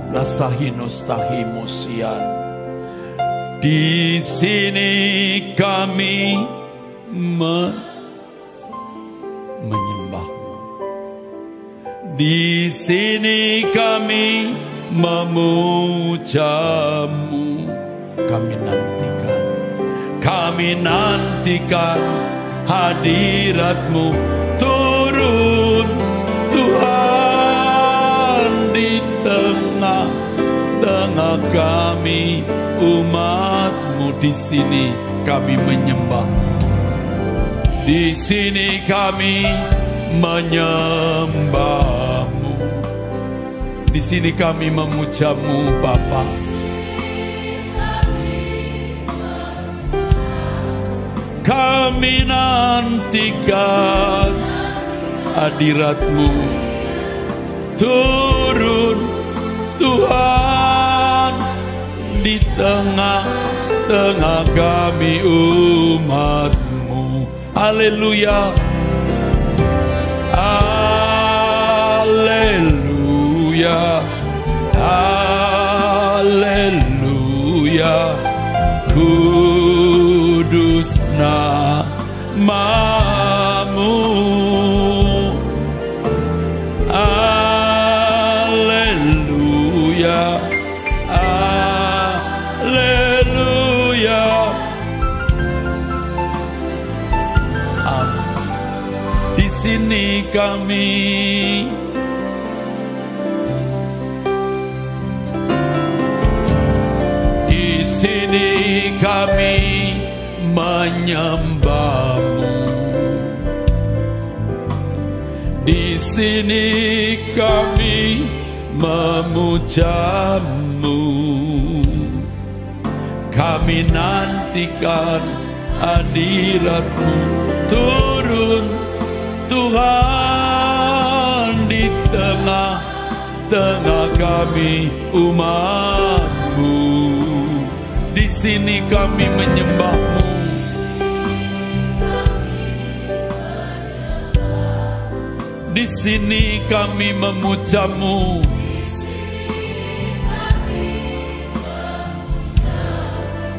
Nasahinostahimosian. Di sini kami menyembah-Mu. Di sini kami memuja-Mu. Kami nantikan hadirat-Mu turun, Tuhan, di tengah-tengah kami, umat-Mu. Di sini kami menyembah, di sini kami menyembah-Mu, di sini kami memuja-Mu, Bapa. Kami nantikan hadirat-Mu turun, Tuhan, di tengah-tengah kami, umat-Mu. Haleluya, haleluya, haleluya. Kudus nama-Mu. Haleluya, haleluya. Di sini kami menyembah-Mu, di sini kami memuja-Mu. Kami nantikan hadirat-Mu turun, Tuhan, di tengah-tengah kami, umat-Mu. Di sini kami menyembah-Mu. Di sini kami memuja-Mu.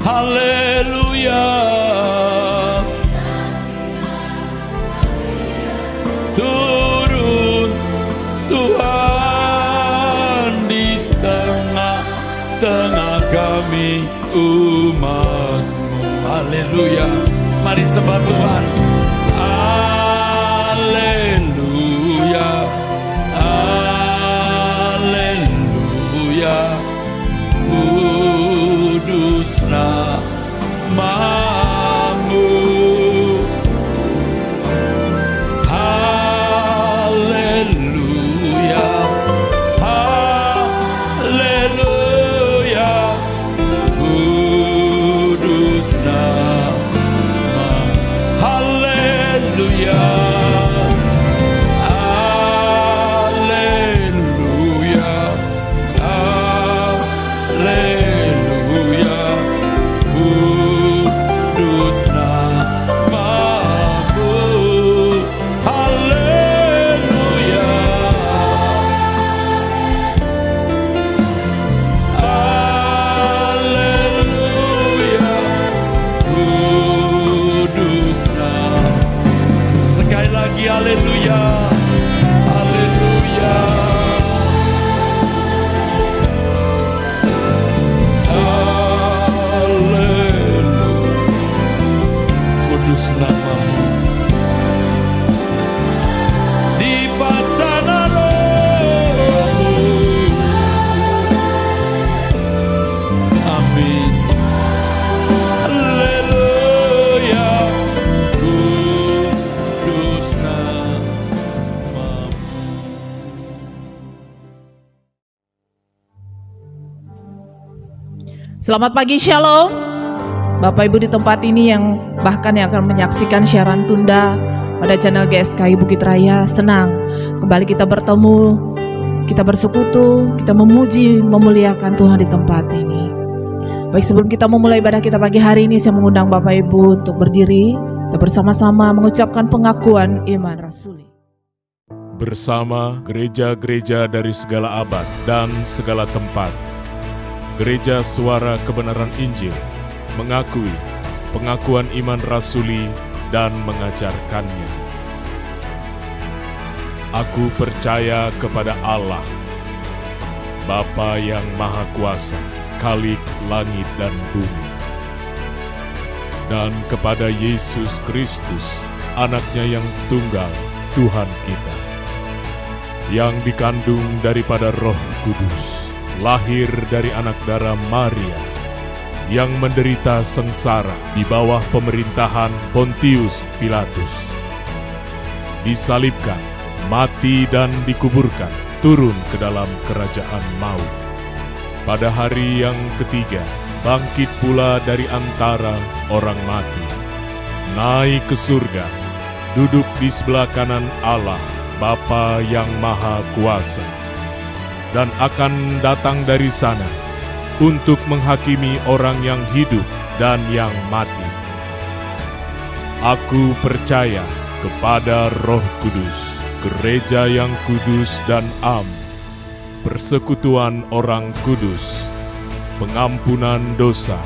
Haleluya. Turun, Tuhan, di tengah-tengah kami, umat-Mu. Haleluya. Mari sembah Tuhan. Haleluya, haleluya. Kudus nama-Mu. Haleluya, haleluya. Kudus nama, haleluya. Haleluya, haleluya, haleluya. Kudus nama-Mu. Di pasana roh-Mu. Amin. Haleluya. Kudus nama-Mu. Selamat pagi, Shalom. Bapak Ibu di tempat ini yang bahkan yang akan menyaksikan siaran tunda pada channel GSKI Bukit Raya, senang kembali kita bertemu, kita bersekutu, kita memuji, memuliakan Tuhan di tempat ini. Baik, sebelum kita memulai ibadah kita pagi hari ini, saya mengundang Bapak Ibu untuk berdiri, kita bersama-sama mengucapkan pengakuan iman rasuli. bersama gereja-gereja dari segala abad dan segala tempat. Gereja Suara Kebenaran Injil mengakui pengakuan iman rasuli dan mengajarkannya. Aku percaya kepada Allah, Bapa yang Maha Kuasa, Khalik langit dan bumi, dan kepada Yesus Kristus, Anaknya yang tunggal, Tuhan kita, yang dikandung daripada Roh Kudus, lahir dari anak darah Maria, yang menderita sengsara di bawah pemerintahan Pontius Pilatus, disalibkan, mati dan dikuburkan, turun ke dalam kerajaan maut. Pada hari yang ketiga, bangkit pula dari antara orang mati, naik ke surga, duduk di sebelah kanan Allah, Bapa yang Maha Kuasa, dan akan datang dari sana untuk menghakimi orang yang hidup dan yang mati. Aku percaya kepada Roh Kudus, gereja yang kudus dan am, persekutuan orang kudus, pengampunan dosa,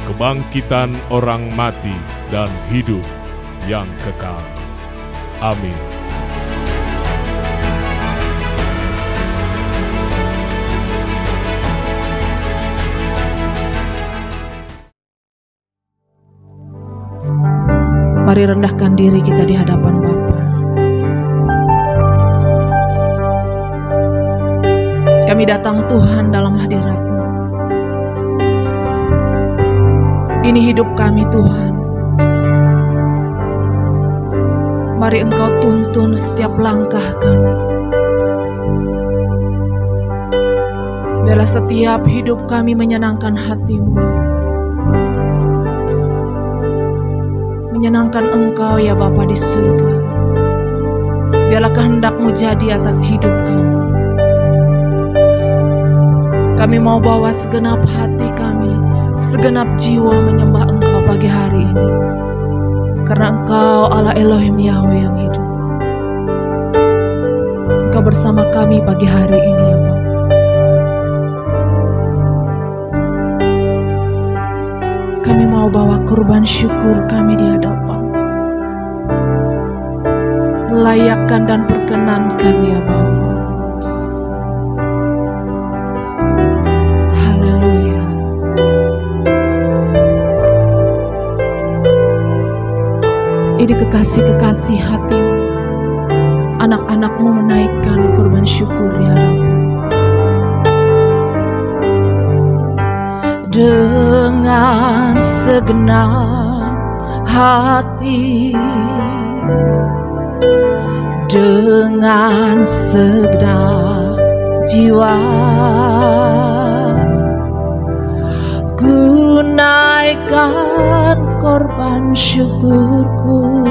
kebangkitan orang mati, dan hidup yang kekal. Amin. Mari rendahkan diri kita di hadapan Bapa. Kami datang Tuhan dalam hadirat-Mu. Ini hidup kami Tuhan. Mari Engkau tuntun setiap langkah kami. Biarlah setiap hidup kami menyenangkan hati-Mu, menyenangkan Engkau ya Bapa di surga. Biarlah kehendak-Mu jadi atas hidup kami. Kami mau bawa segenap hati kami, segenap jiwa menyembah Engkau pagi hari ini. Karena Engkau Allah Elohim Yahweh yang hidup. Engkau bersama kami pagi hari ini ya Bapa. Kami mau bawa kurban syukur kami di hadapan. Layakkan dan perkenankan ya Bapa. Haleluya. Ini kekasih-kekasih hati-Mu, anak-anak-Mu menaikkan kurban syukur ya Bapa. Dengan segenap hati, dengan segenap jiwa, ku naikkan korban syukurku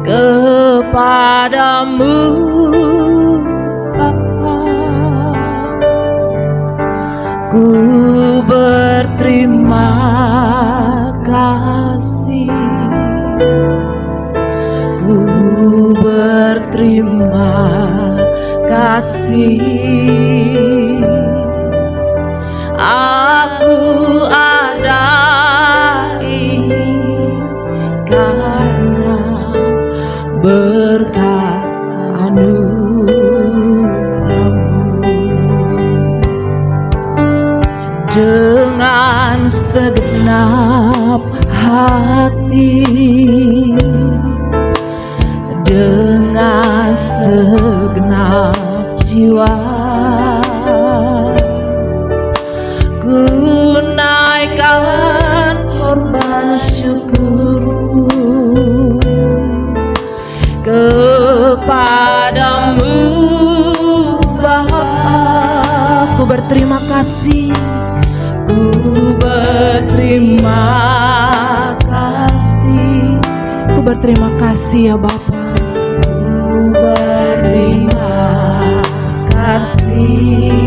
kepadamu Bapa. Ku berterima kasih, ku berterima kasih. Aku ada ini karena berkat anugerah-Mu. Dengan segenap hati, dengan segenap jiwa, ku naikkan korban syukurku kepadamu Bapa. Ku berterima kasih, ku berterima kasih, ku berterima kasih ya Bapa. Ku berterima kasih.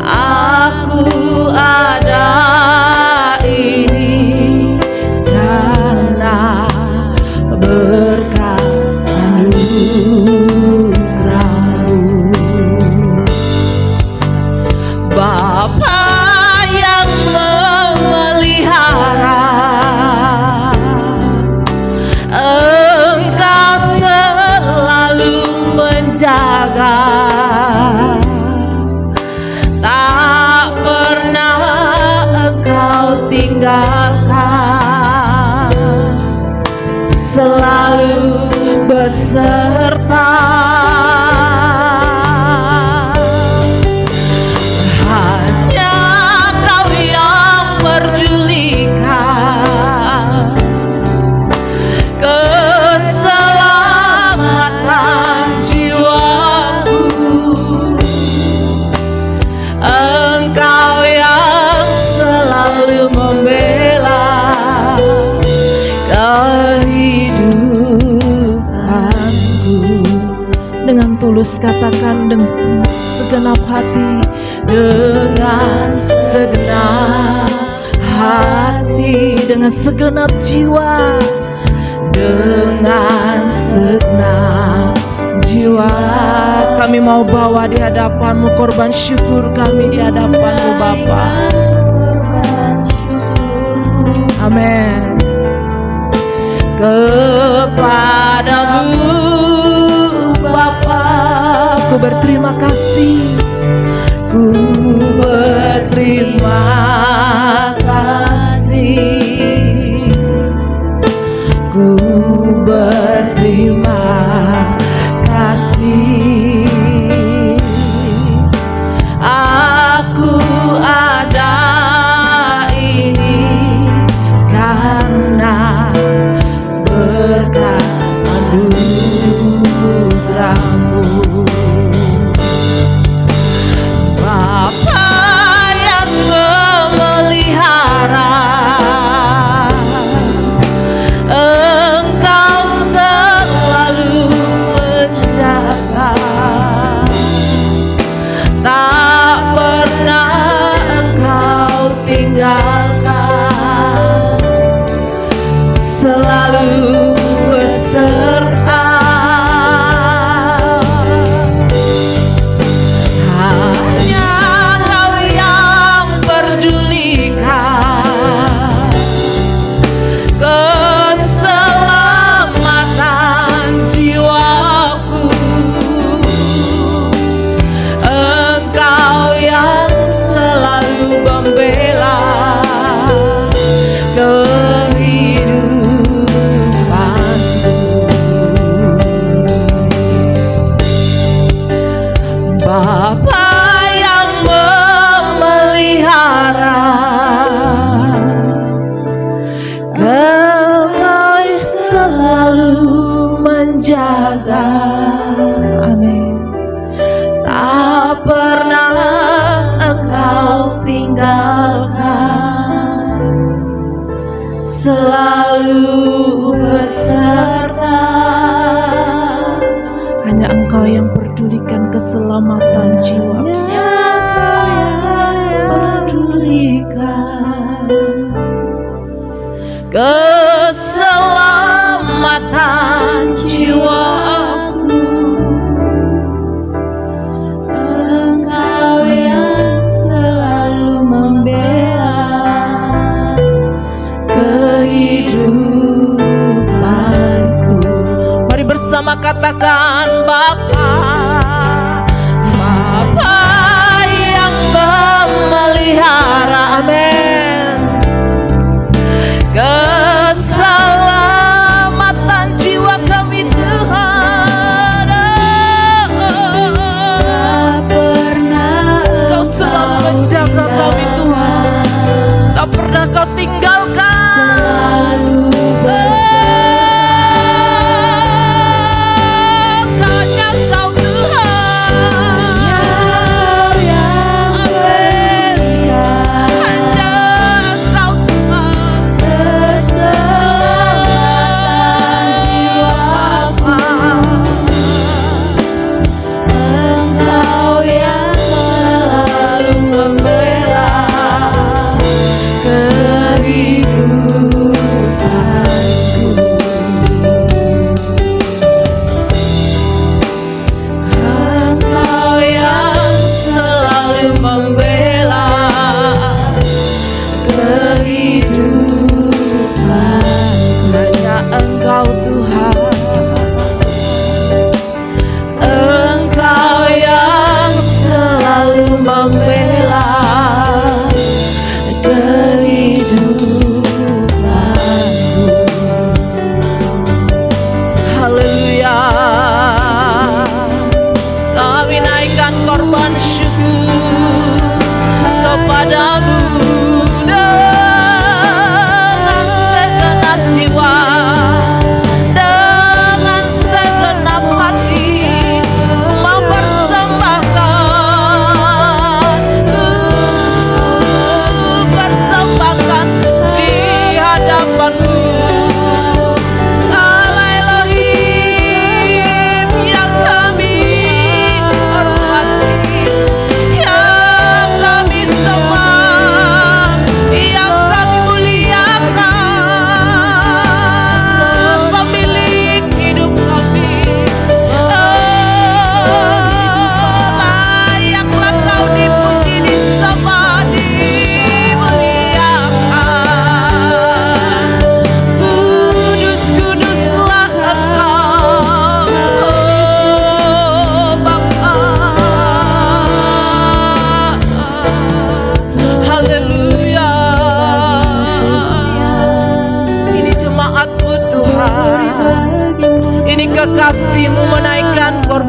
Aku ada ini karena beserta. Hanya Kau yang pedulikan keselamatan jiwaku. Engkau yang selalu membela kehidupanku. Dengan tulus katakan dengan segenap hati, dengan segenap hati, dengan segenap jiwa, dengan segenap jiwa. Kami mau bawa di hadapan-Mu korban syukur kami di hadapan-Mu Bapa. Amin. Kepadamu Bapa, ku berterima kasih, ku berterima kasih, ku berterima kasih. Aku ada ini karena berkat anugerah-Mu. Bapa yang memelihara, Engkau selalu menjaga, tak pernah Engkau tinggalkan, selalu beserta. Hanya Kau yang pedulikan keselamatan jiwaku. Engkau yang selalu membela Bapa yang memelihara, Engkau selalu menjaga. Amin. Tak pernah Engkau tinggalkan, selalu beserta. Hanya Engkau yang pedulikan keselamatan jiwa, pedulikan keselamatan jiwaku. Engkau yang selalu membela kehidupanku. Mari bersama katakan Bapa, Bapa yang memelihara. Amin. Keselamatan jiwa kami Tuhan.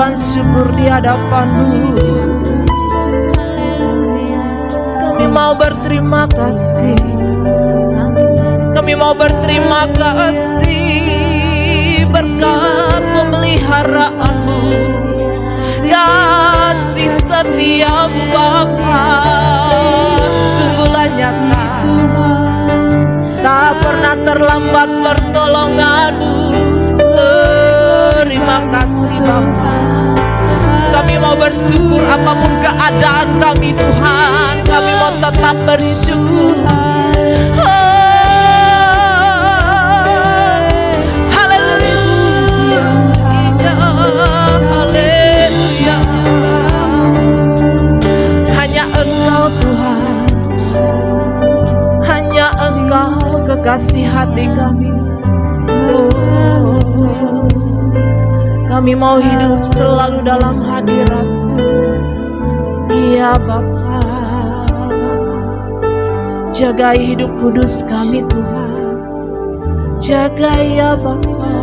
ucapan syukur di hadapan-Mu. Kami mau berterima kasih. Kami mau berterima kasih berkat pemeliharaanmu, kasih setiamu Bapa, sungguhlah nyata. Tak pernah terlambat pertolonganmu. Terima kasih Bapa. Kami mau bersyukur apapun keadaan kami Tuhan. Kami mau tetap bersyukur. Haleluya, haleluya. Hanya Engkau Tuhan, hanya Engkau kekasih hati kami. Kami mau hidup selalu dalam hadirat-Mu, ya Bapa. Jagai hidup kudus kami Tuhan, jaga ya Bapa.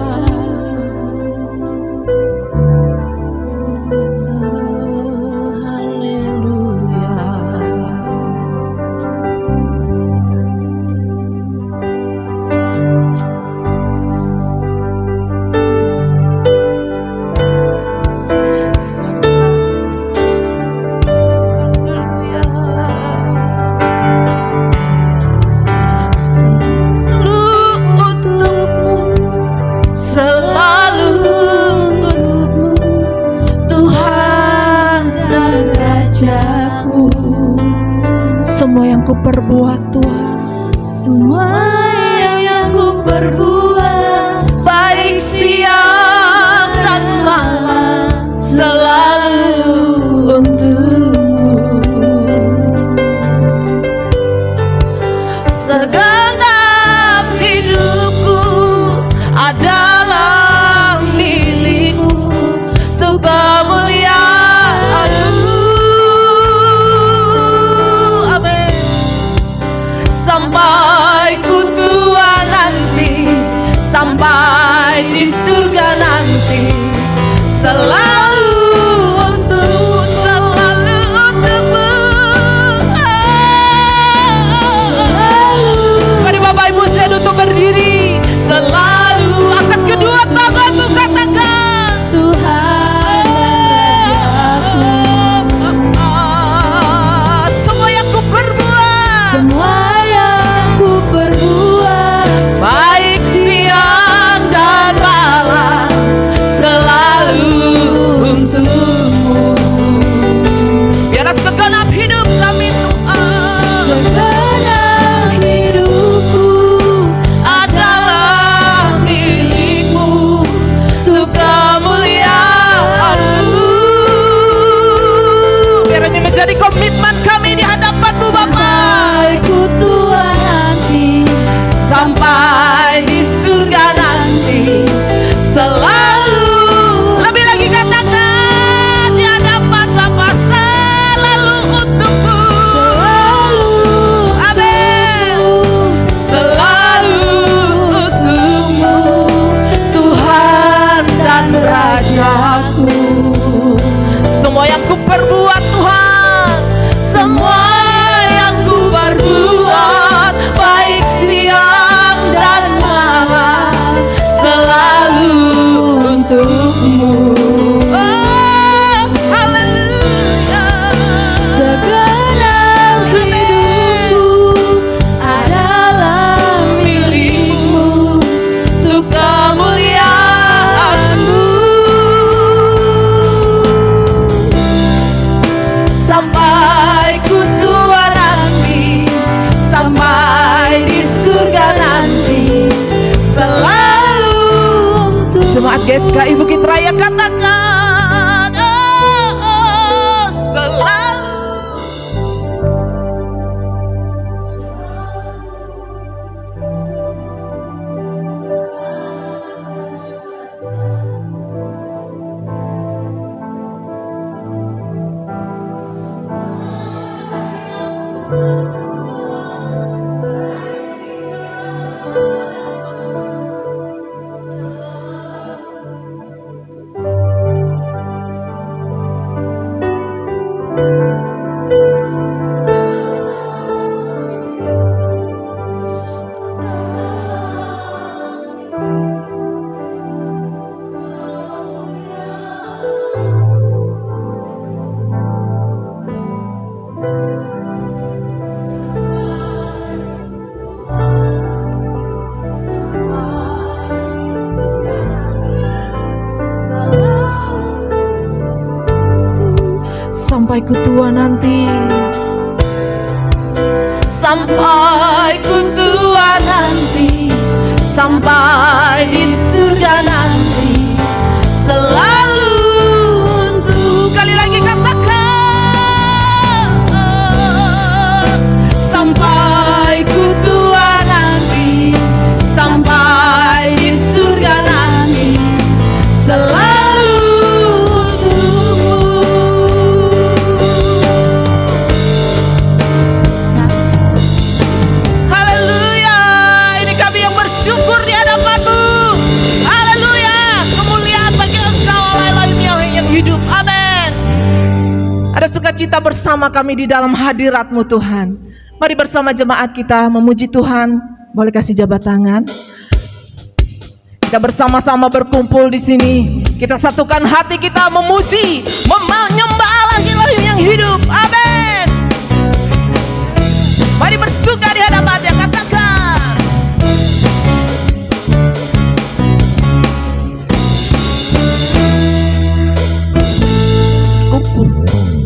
Semua yang ku perbuat Tuhan, semua yang ku perbuat, baik siang dan malam, selalu untuk-Mu. Segenap hidupku adalah milik-Mu, untuk kemuliaan-Mu. Sampai ku tua nanti, sampai di surga nanti, selalu untuk, selalu untuk-Mu. Mari Bapak Ibu saya untuk berdiri. Selalu angkat kedua tanganmu, katakan Tuhan dan Rajaku. Semua yang ku perbuat, semua baik siang dan malam, selalu untuk-Mu. Biarlah segenap hidup kami Tuhan, segenap hidupku adalah milik-Mu, untuk kemuliaan-Mu. Biar ini menjadi komitmen kami di hadapan-Mu Bapa. Ku tua nanti, sampai di surga nanti, selalu. Lebih lagi katakan di hadapan Bapa, selalu untuk-Ku. Selalu, amin. Selalu untuk-Mu, Tuhan dan Rajaku. Semua yang ku perbuat Tuhan, semua yang ku perbuat, baik siang dan malam, selalu untuk-Mu. Oh, haleluya. Segenap hidupku adalah milik-Mu, untuk kemuliaan-Mu. Sampai ku tua nanti, sampai di surga nanti, selalu untuk. Jemaat GSKI Bukit Raya katakan, oh, selalu. sampai ku tua nanti. Sampai ku tua nanti, sampai di surga nanti, selalu untuk. Kali lagi katakan, sampai ku tua nanti, sampai di surga nanti, selalu untukmu. Haleluya, ini kami yang bersyukur di hadapan-Mu. Haleluya, kemuliaan bagi Engkau Allah yang hidup. Amin. Ada sukacita bersama kami di dalam hadirat-Mu Tuhan. Mari bersama jemaat kita memuji Tuhan. Boleh kasih jabat tangan. Kita bersama-sama berkumpul di sini. Kita satukan hati kita memuji, menyembah Allah yang hidup. Amin. Mari bersuka di hadapan-Nya, katakan.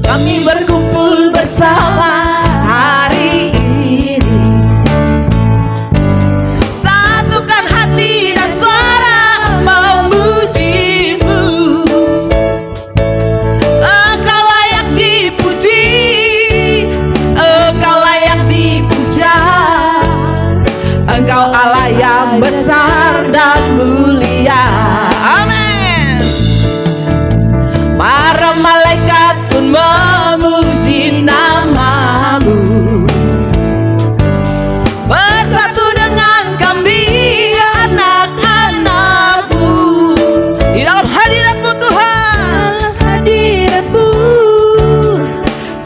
Kami berkumpul bersama hari ini. Satukan hati dan suara memuji-Mu. Engkau layak dipuji, Engkau layak dipuja. Engkau Allah yang besar dan mulia. Amin. Para malaikat pun memuji nama-Mu. Bersatu dengan kami anak-anak-Mu di dalam hadirat-Mu Tuhan. Dalam hadirat-Mu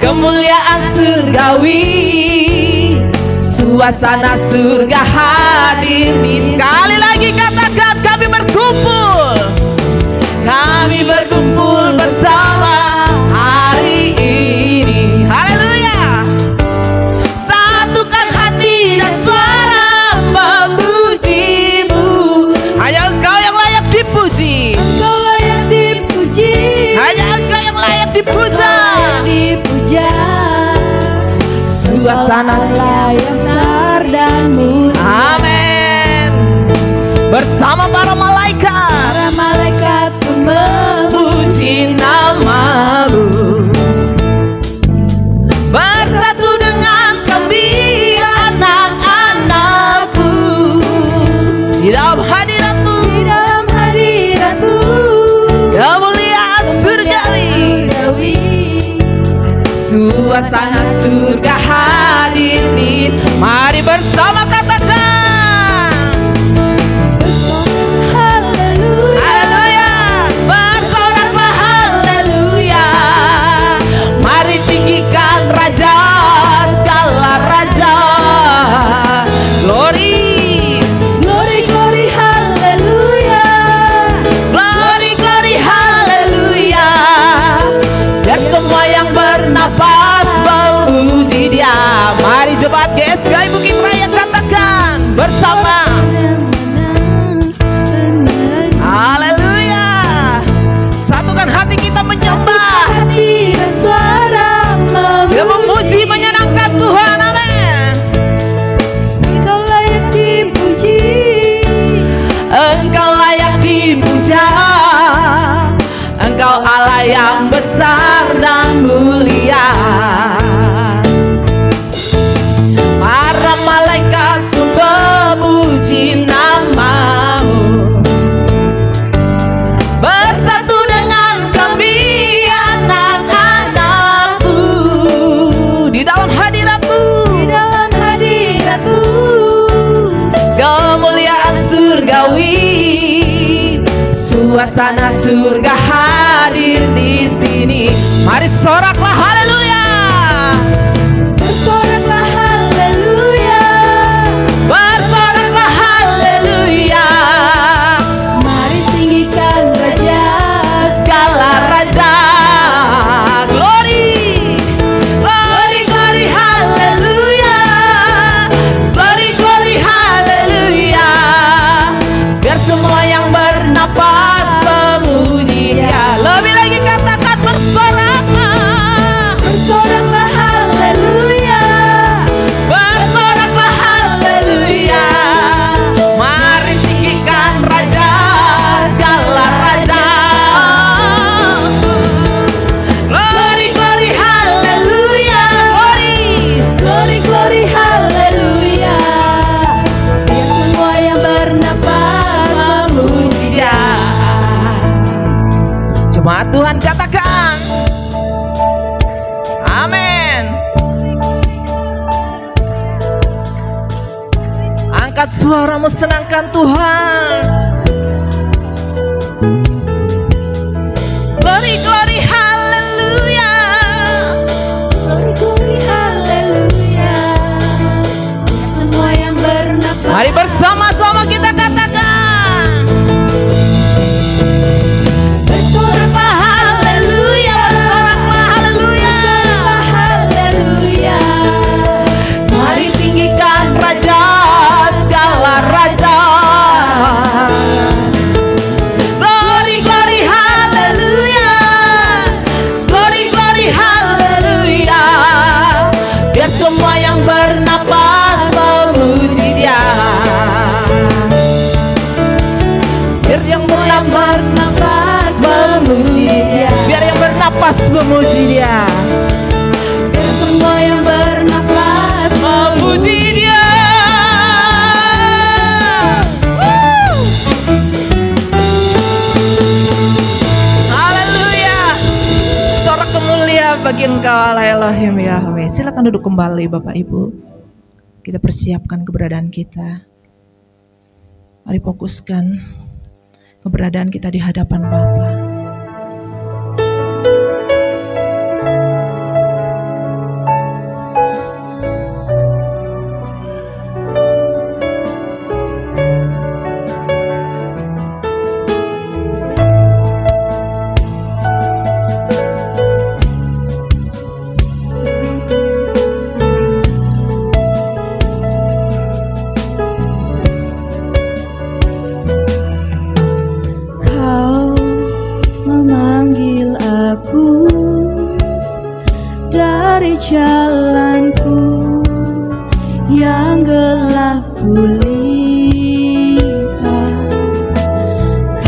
kemuliaan surgawi, suasana surga hadir di. Sekali lagi katakan, kami berkumpul. Kami berkumpul bersama hari ini. Haleluya. Satukan hati dan suara memuji-Mu. Hanya Engkau yang layak dipuji. Engkau layak dipuji. Hanya Engkau yang layak dipuja. Dipuja. Suasana layak besar dan mulia. Amin. Bersama para malaikat. Para malaikat pun memuji nama-Mu. Bersatu dengan kami anak-anak-Mu di dalam hadirat-Mu. di dalam hadirat-Mu Kemuliaan surgawi, suasana surga hadir di. Mari bersama katakan. Haleluya. Haleluya. Bersoraklah haleluya. Mari tinggikan Raja segala raja. Glory, Glory, glory, haleluya. glory, glory, haleluya. Biar semua yang bernapas memuji Dia. Mari jemaat GSKI Bukit Raya katakan bersama. Haleluya. Satukan hati kita menyembah, Hati dan suara kita memuji, menyenangkan Tuhan. Amin. Engkau layak dipuji. Engkau layak dipuja. Engkau Allah yang besar dan mulia. Para malaikat pun memuji nama-Mu. Bersatu dengan kami anak-anak-Mu di dalam hadirat-Mu. Di dalam hadirat-Mu Kemuliaan surgawi, suasana surga hadir di sini. Mari soraklah haleluya. bersoraklah haleluya. Bersoraklah haleluya. Mari tinggikan Raja Segala raja. Glory, glory, glory, haleluya. Glory, glory, haleluya. Biar semua yang bernapas memuji Dia. Tuhan. Amin. Angkat suaramu, senangkan Tuhan. Glory, glory, haleluya. Glory, glory, haleluya. Semua yang bernafas. Mari bersama-sama kita katakan. Bersorak haleluya. Bersorak haleluya. Haleluya. Mari tinggikan Raja segala raja. Glory, glory, haleluya. Glory, glory, haleluya. Biar semua yang bernapas memuji Dia. Biar yang bernapas memuji Dia. Biar yang bernapas memuji Dia. Biar semua yang bernafas Memuji Dia. Haleluya. Sorak kemuliaan bagi Engkau Allah Elohim Yahweh. Silakan duduk kembali Bapak Ibu. Kita persiapkan keberadaan kita. Mari fokuskan keberadaan kita di hadapan Bapa. Kau memanggil aku dari jalanku yang gelap gulita.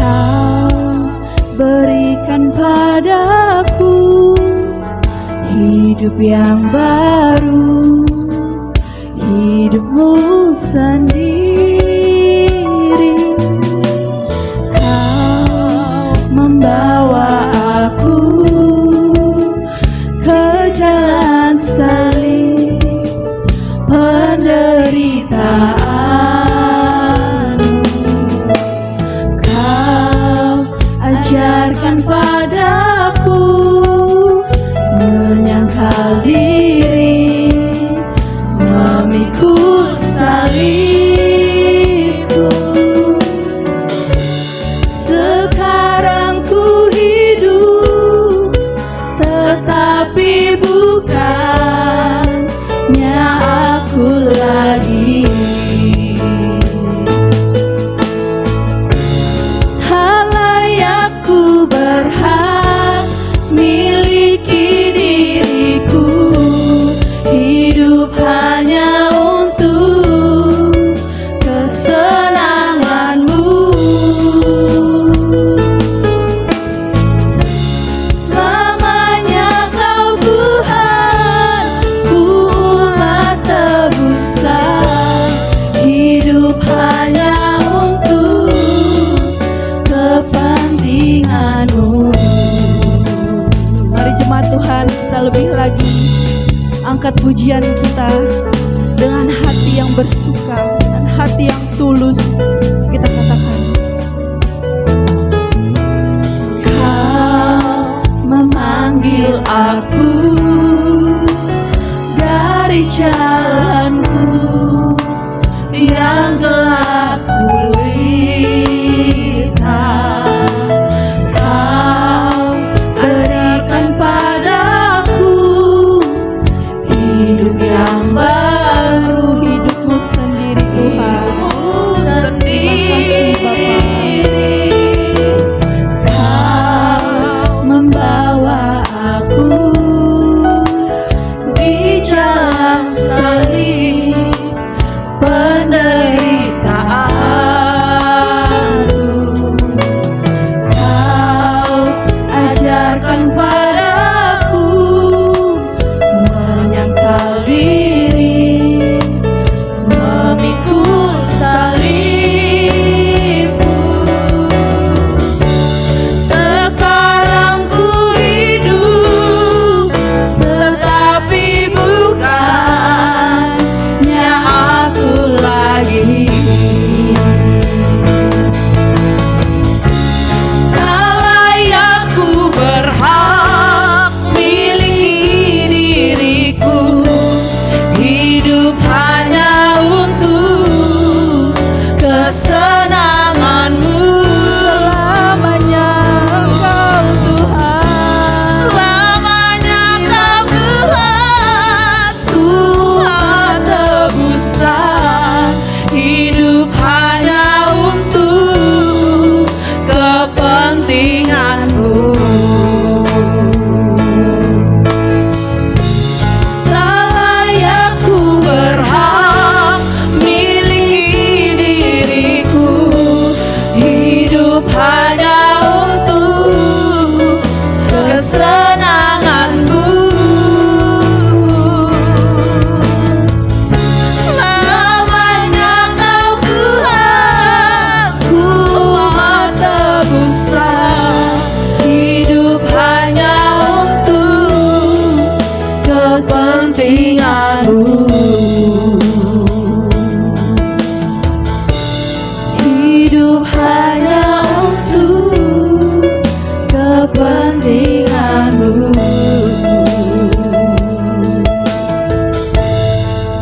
Kau berikan padaku hidup yang baru, hidupmu sendiri. Kau membawa aku ke jalan salib penderitaan. Kau ajarkan padaku menyangkal diri, memikul salibku. Sekarang ku hidup, tetapi bukannya aku lagi. Halayakku berhak miliki diriku, hidup hanya untuk kesenanganmu. Selamanya kau Tuhan, ku umat tebusan, hidup hanya untuk kepentinganmu. Mari jemaat Tuhan, kita lebih lagi angkat pujian kita dengan hati yang bersuka dan hati yang tulus. Kita katakan, Kau memanggil aku dari jalanku yang gelap gulita. Kau berikan padaku hidup yang baru, hidupmu sendiri Tuhan. Terima kasih Bapa. Kau membawa aku di jalan salib penderitaanku. Kau ajarkan padaku menyangkal diri, memikul salibku. Sekarang ku kemenanganku. Selamanya Kau Tuhanku, Maha tebusan. Hidup hanya untuk kepentingan-Mu. Hidup hanya untuk kepentingan-Mu.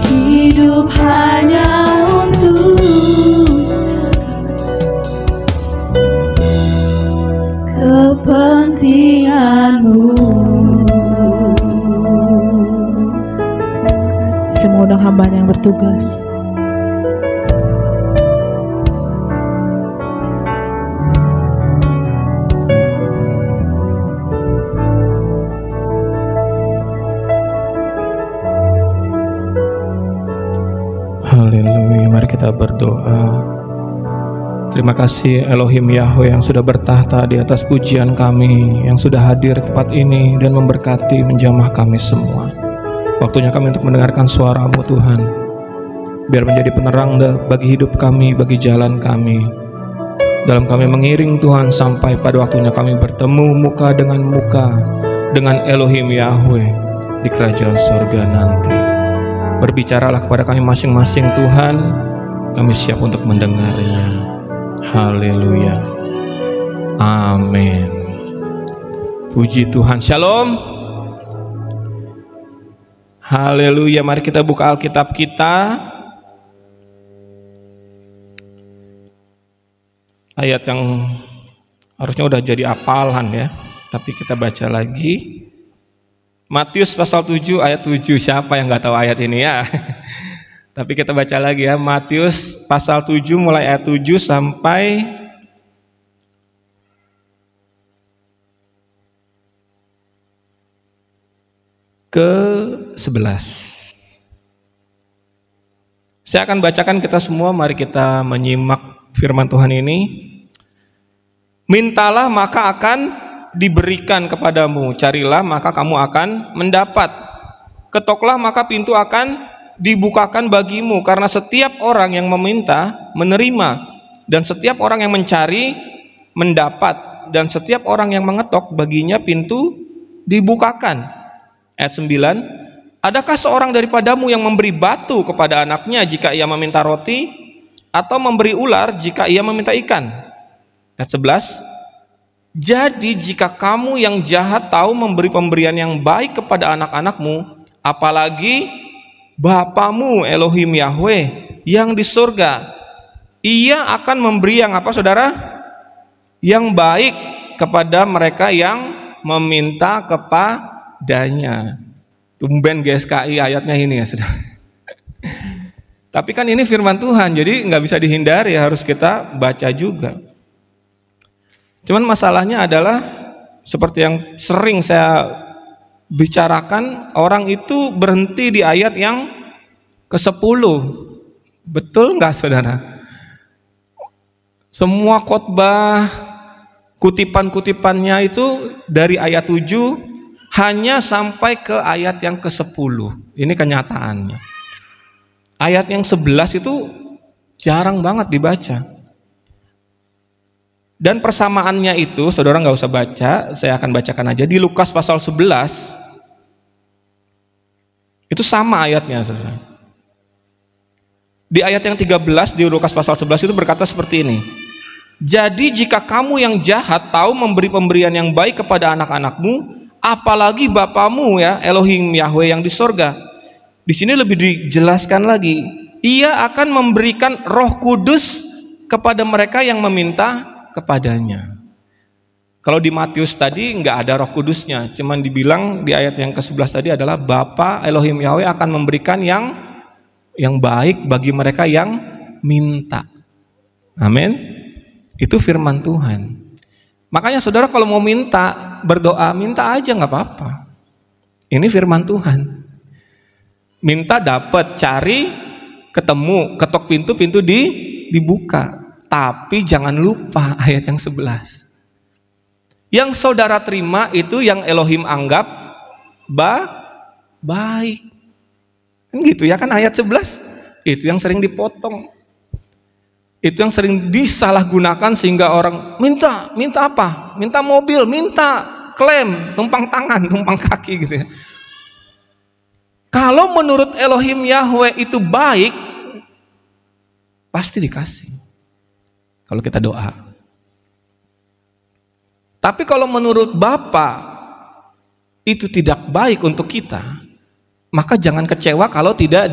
Hidup hanya untuk kepentingan-Mu. Semua undang hamba yang bertugas. Haleluya, mari kita berdoa. Terima kasih Elohim Yahweh yang sudah bertahta di atas pujian kami, yang sudah hadir di tempat ini dan memberkati menjamah kami semua. Waktunya kami untuk mendengarkan suara-Mu Tuhan, biar menjadi penerang bagi hidup kami, bagi jalan kami, dalam kami mengiring Tuhan sampai pada waktunya kami bertemu muka dengan Elohim Yahweh di kerajaan surga nanti. Berbicaralah kepada kami masing-masing Tuhan, kami siap untuk mendengarnya. Haleluya, amin. Puji Tuhan. Shalom. Haleluya, mari kita buka Alkitab kita. Ayat yang harusnya udah jadi hafalan ya, tapi kita baca lagi. Matius pasal 7 ayat 7. Siapa yang nggak tahu ayat ini ya? Tapi kita baca lagi ya. Matius pasal 7 mulai ayat 7 sampai ke 11. Saya akan bacakan, kita semua mari kita menyimak firman Tuhan ini. Mintalah maka akan diberikan kepadamu, carilah maka kamu akan mendapat, ketoklah maka pintu akan dibukakan bagimu. Karena setiap orang yang meminta menerima, dan setiap orang yang mencari mendapat, dan setiap orang yang mengetok baginya pintu dibukakan. Ayat 9, adakah seorang daripadamu yang memberi batu kepada anaknya jika ia meminta roti, atau memberi ular jika ia meminta ikan? Ayat 11, jadi jika kamu yang jahat tahu memberi pemberian yang baik kepada anak-anakmu, apalagi Bapamu Elohim Yahweh yang di surga, Ia akan memberi yang apa saudara? Yang baik kepada mereka yang meminta kepadanya. Tumben GSKI ayatnya ini ya saudara. Tapi kan ini firman Tuhan, jadi nggak bisa dihindari, harus kita baca juga. Cuman masalahnya adalah seperti yang sering saya bicarakan, orang itu berhenti di ayat yang ke-10. Betul nggak saudara? Semua khotbah, kutipan-kutipannya itu dari ayat 7 hanya sampai ke ayat yang ke-10. Ini kenyataannya. Ayat yang 11 itu jarang banget dibaca. Dan persamaannya itu, saudara nggak usah baca, saya akan bacakan aja. Di Lukas pasal 11, itu sama ayatnya, saudara. Di ayat yang 13 di Lukas pasal 11 itu berkata seperti ini. Jadi jika kamu yang jahat tahu memberi pemberian yang baik kepada anak-anakmu, apalagi Bapamu ya, Elohim Yahweh yang di sorga. Di sini lebih dijelaskan lagi. Ia akan memberikan Roh Kudus kepada mereka yang meminta kepadanya. Kalau di Matius tadi nggak ada Roh Kudusnya, cuman dibilang di ayat yang ke-11 tadi adalah Bapa Elohim Yahweh akan memberikan yang baik bagi mereka yang minta. Amin. Itu firman Tuhan. Makanya saudara kalau mau minta, berdoa, minta aja nggak apa-apa. Ini firman Tuhan. Minta dapat, cari ketemu, ketok pintu, pintu dibuka. Tapi jangan lupa ayat yang 11. Yang saudara terima itu yang Elohim anggap baik. Kan gitu ya kan ayat 11. Itu yang sering dipotong. Itu yang sering disalahgunakan sehingga orang minta apa? Minta mobil, minta klaim, tumpang tangan, tumpang kaki gitu ya. Kalau menurut Elohim Yahweh itu baik, pasti dikasih. Kalau kita doa. Tapi kalau menurut Bapa itu tidak baik untuk kita, maka jangan kecewa kalau tidak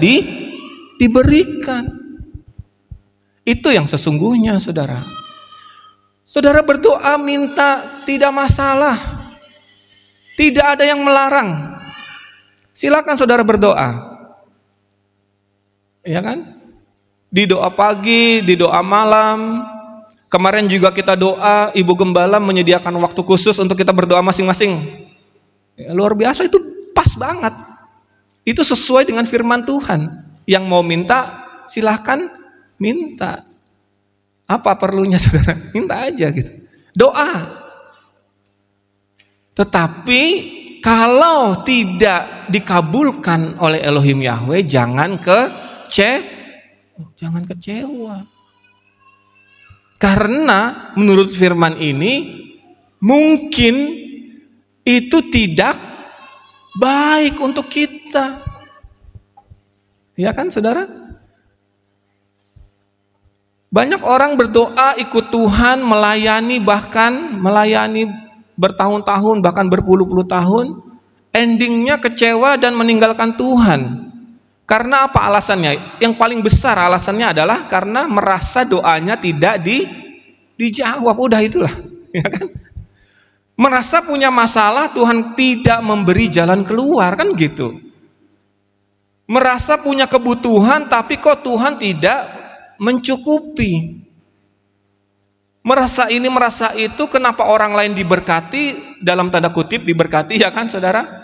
diberikan. Itu yang sesungguhnya, saudara. Saudara berdoa minta tidak masalah. Tidak ada yang melarang. Silakan saudara berdoa. Ya kan? Di doa pagi, di doa malam. Kemarin juga kita doa, Ibu Gembala menyediakan waktu khusus untuk kita berdoa masing-masing. Ya, luar biasa, itu pas banget. Itu sesuai dengan firman Tuhan. Yang mau minta, silahkan minta. Apa perlunya saudara? Minta aja gitu. Doa. Tetapi kalau tidak dikabulkan oleh Elohim Yahweh, jangan kecewa. Karena menurut firman ini mungkin itu tidak baik untuk kita. Ya kan saudara? Banyak orang berdoa ikut Tuhan, melayani, bahkan melayani bertahun-tahun, bahkan berpuluh-puluh tahun, endingnya kecewa dan meninggalkan Tuhan. Karena apa alasannya? Yang paling besar alasannya adalah karena merasa doanya tidak dijawab. Udah itulah, ya kan? Merasa punya masalah, Tuhan tidak memberi jalan keluar, kan gitu. Merasa punya kebutuhan, tapi kok Tuhan tidak mencukupi. Merasa ini, merasa itu, kenapa orang lain diberkati, dalam tanda kutip diberkati, ya kan saudara?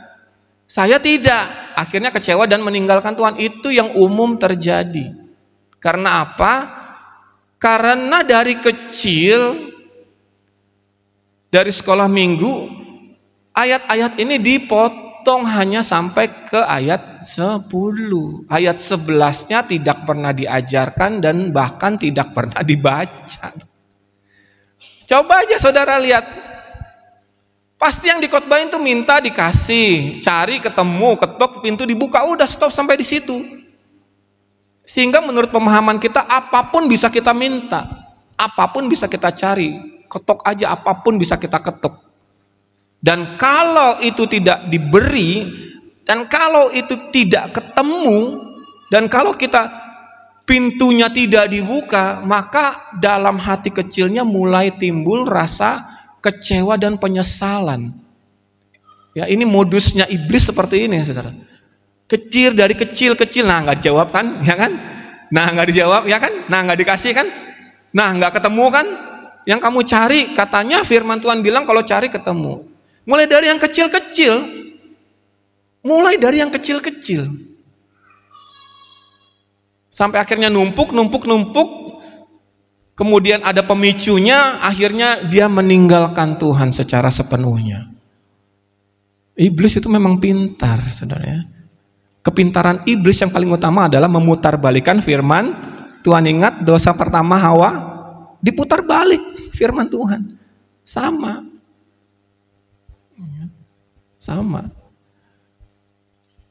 Saya tidak, akhirnya kecewa dan meninggalkan Tuhan. Itu yang umum terjadi. Karena apa? Karena dari kecil, dari sekolah minggu, ayat-ayat ini dipotong hanya sampai ke ayat 10. Ayat 11-nya tidak pernah diajarkan dan bahkan tidak pernah dibaca. Coba aja saudara lihat. Pasti yang dikotbahin tuh minta dikasih, cari ketemu, ketok pintu dibuka, udah stop sampai di situ. Sehingga menurut pemahaman kita apapun bisa kita minta, apapun bisa kita cari, ketok aja apapun bisa kita ketok. Dan kalau itu tidak diberi, dan kalau itu tidak ketemu, dan kalau kita pintunya tidak dibuka, maka dalam hati kecilnya mulai timbul rasa kecewa dan penyesalan. Ya, ini modusnya iblis seperti ini, saudara. Dari kecil, nah nggak dijawab kan, ya kan? Nah nggak dijawab, ya kan? Nah nggak dikasih kan? Nah nggak ketemu kan? Yang kamu cari, katanya firman Tuhan bilang kalau cari ketemu. Mulai dari yang kecil-kecil, sampai akhirnya numpuk. Kemudian ada pemicunya, akhirnya dia meninggalkan Tuhan secara sepenuhnya. Iblis itu memang pintar, saudara ya. Kepintaran iblis yang paling utama adalah memutarbalikan firman Tuhan. Ingat dosa pertama Hawa, diputar balik firman Tuhan. Sama.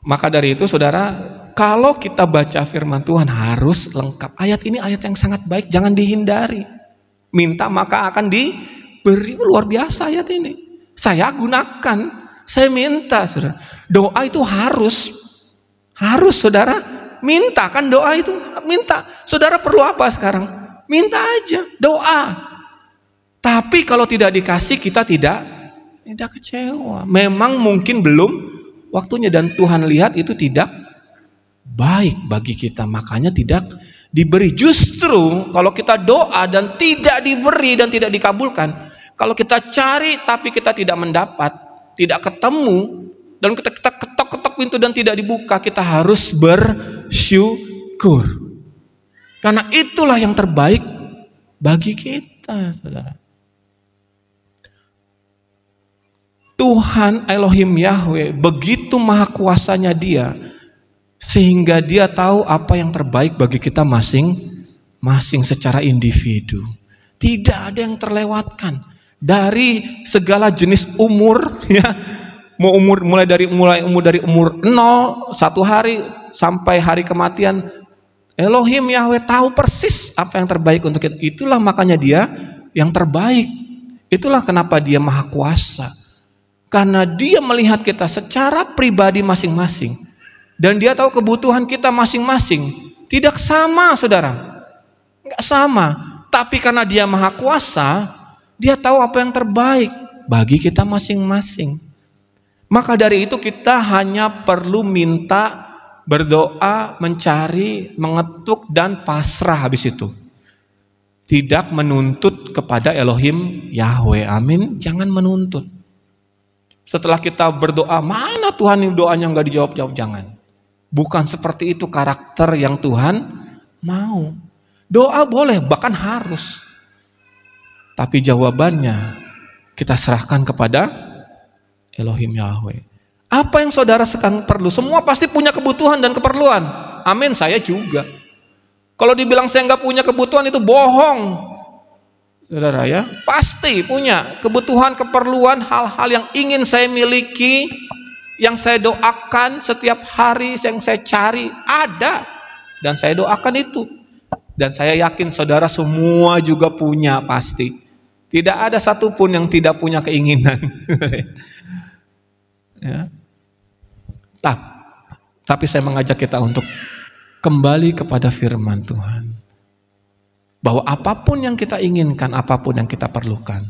Maka dari itu saudara, kalau kita baca firman Tuhan harus lengkap. Ayat ini ayat yang sangat baik, jangan dihindari. Minta maka akan diberi. Luar biasa ayat ini. Saya gunakan, saya minta, saudara. Doa itu harus saudara. Minta kan doa itu, minta. Saudara perlu apa sekarang? Minta aja, doa. Tapi kalau tidak dikasih, kita tidak kecewa. Memang mungkin belum waktunya dan Tuhan lihat itu tidak baik bagi kita, makanya tidak diberi. Justru kalau kita doa dan tidak diberi dan tidak dikabulkan, kalau kita cari tapi kita tidak mendapat, tidak ketemu, dan kita ketok-ketok pintu dan tidak dibuka, kita harus bersyukur. Karena itulah yang terbaik bagi kita, saudara. Tuhan Elohim Yahweh begitu maha kuasanya dia, sehingga dia tahu apa yang terbaik bagi kita masing-masing secara individu. Tidak ada yang terlewatkan. Dari segala jenis umur, ya, mulai dari umur 0, 1 hari sampai hari kematian, Elohim Yahweh tahu persis apa yang terbaik untuk kita. Itulah makanya dia yang terbaik. Itulah kenapa dia maha kuasa. Karena dia melihat kita secara pribadi masing-masing. Dan dia tahu kebutuhan kita masing-masing. Tidak sama, saudara. Enggak sama. Tapi karena dia maha kuasa, dia tahu apa yang terbaik bagi kita masing-masing. Maka dari itu kita hanya perlu minta, berdoa, mencari, mengetuk, dan pasrah habis itu. Tidak menuntut kepada Elohim Yahweh. Amin. Jangan menuntut. Setelah kita berdoa, mana Tuhan yang doanya nggak dijawab-jawab? Jangan. Bukan seperti itu karakter yang Tuhan mau. Doa boleh, bahkan harus. Tapi jawabannya kita serahkan kepada Elohim Yahweh. Apa yang saudara sekarang perlu? Semua pasti punya kebutuhan dan keperluan. Amin, saya juga. Kalau dibilang saya nggak punya kebutuhan itu bohong. Saudara ya, pasti punya kebutuhan, keperluan, hal-hal yang ingin saya miliki, yang saya doakan setiap hari, yang saya cari, ada. Dan saya doakan itu. Dan saya yakin saudara semua juga punya pasti. Tidak ada satupun yang tidak punya keinginan. Ya. Tapi saya mengajak kita untuk kembali kepada firman Tuhan. Bahwa apapun yang kita inginkan, apapun yang kita perlukan,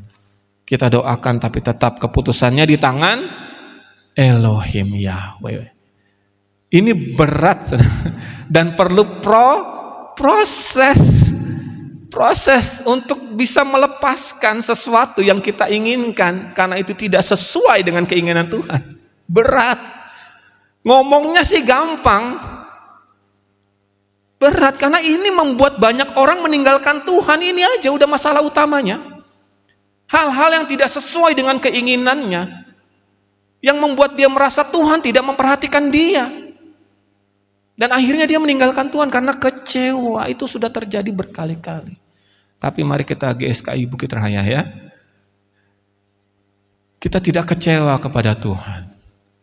kita doakan, tapi tetap keputusannya di tangan Elohim Yahweh. Ini berat, saudara. Dan perlu proses untuk bisa melepaskan sesuatu yang kita inginkan karena itu tidak sesuai dengan keinginan Tuhan. Berat. Ngomongnya sih gampang. Berat karena ini membuat banyak orang meninggalkan Tuhan. Ini aja udah masalah utamanya. Hal-hal yang tidak sesuai dengan keinginannya, yang membuat dia merasa Tuhan tidak memperhatikan dia. Dan akhirnya dia meninggalkan Tuhan karena kecewa. Itu sudah terjadi berkali-kali. Tapi mari kita GSKI Bukit Raya ya. Kita tidak kecewa kepada Tuhan.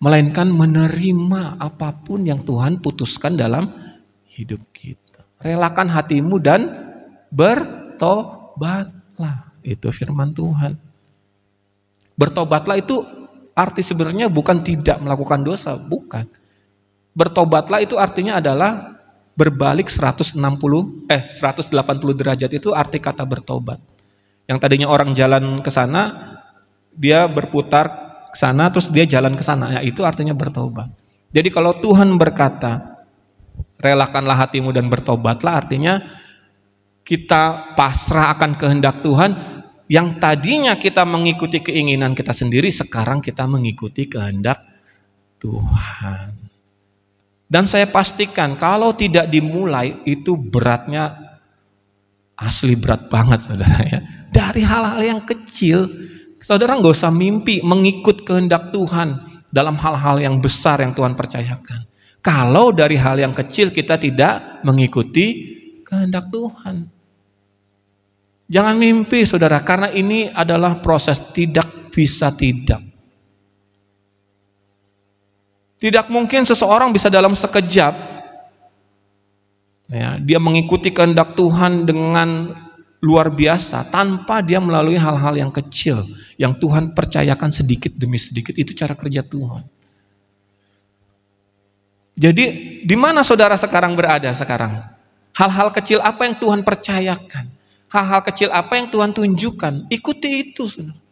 Melainkan menerima apapun yang Tuhan putuskan dalam hidup kita. Relakan hatimu dan bertobatlah. Itu firman Tuhan. Bertobatlah itu arti sebenarnya bukan tidak melakukan dosa. Bukan. Bertobatlah itu artinya adalah berbalik 180 derajat, itu arti kata bertobat. Yang tadinya orang jalan ke sana, dia berputar ke sana terus dia jalan ke sana, ya itu artinya bertobat. Jadi kalau Tuhan berkata, relakanlah hatimu dan bertobatlah, artinya kita pasrah akan kehendak Tuhan. Yang tadinya kita mengikuti keinginan kita sendiri, sekarang kita mengikuti kehendak Tuhan. Dan saya pastikan kalau tidak dimulai itu beratnya asli berat banget, saudara ya. Dari hal-hal yang kecil, saudara nggak usah mimpi mengikut kehendak Tuhan dalam hal-hal yang besar yang Tuhan percayakan. Kalau dari hal yang kecil kita tidak mengikuti kehendak Tuhan. Jangan mimpi, saudara, karena ini adalah proses, tidak bisa tidak. Tidak mungkin seseorang bisa dalam sekejap ya, dia mengikuti kehendak Tuhan dengan luar biasa tanpa dia melalui hal-hal yang kecil yang Tuhan percayakan sedikit demi sedikit. Itu cara kerja Tuhan. Jadi di mana saudara sekarang berada sekarang? Hal-hal kecil apa yang Tuhan percayakan? Hal-hal kecil apa yang Tuhan tunjukkan? Ikuti itu, saudara.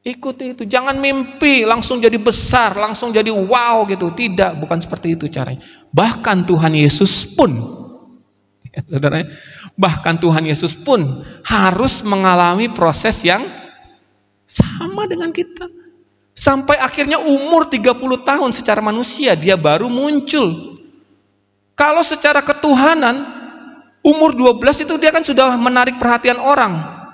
Ikuti itu, jangan mimpi langsung jadi besar, langsung jadi wow gitu. Tidak, bukan seperti itu caranya. Bahkan Tuhan Yesus pun, ya, saudara, bahkan Tuhan Yesus pun harus mengalami proses yang sama dengan kita. Sampai akhirnya umur 30 tahun secara manusia dia baru muncul. Kalau secara ketuhanan, umur 12 itu dia kan sudah menarik perhatian orang.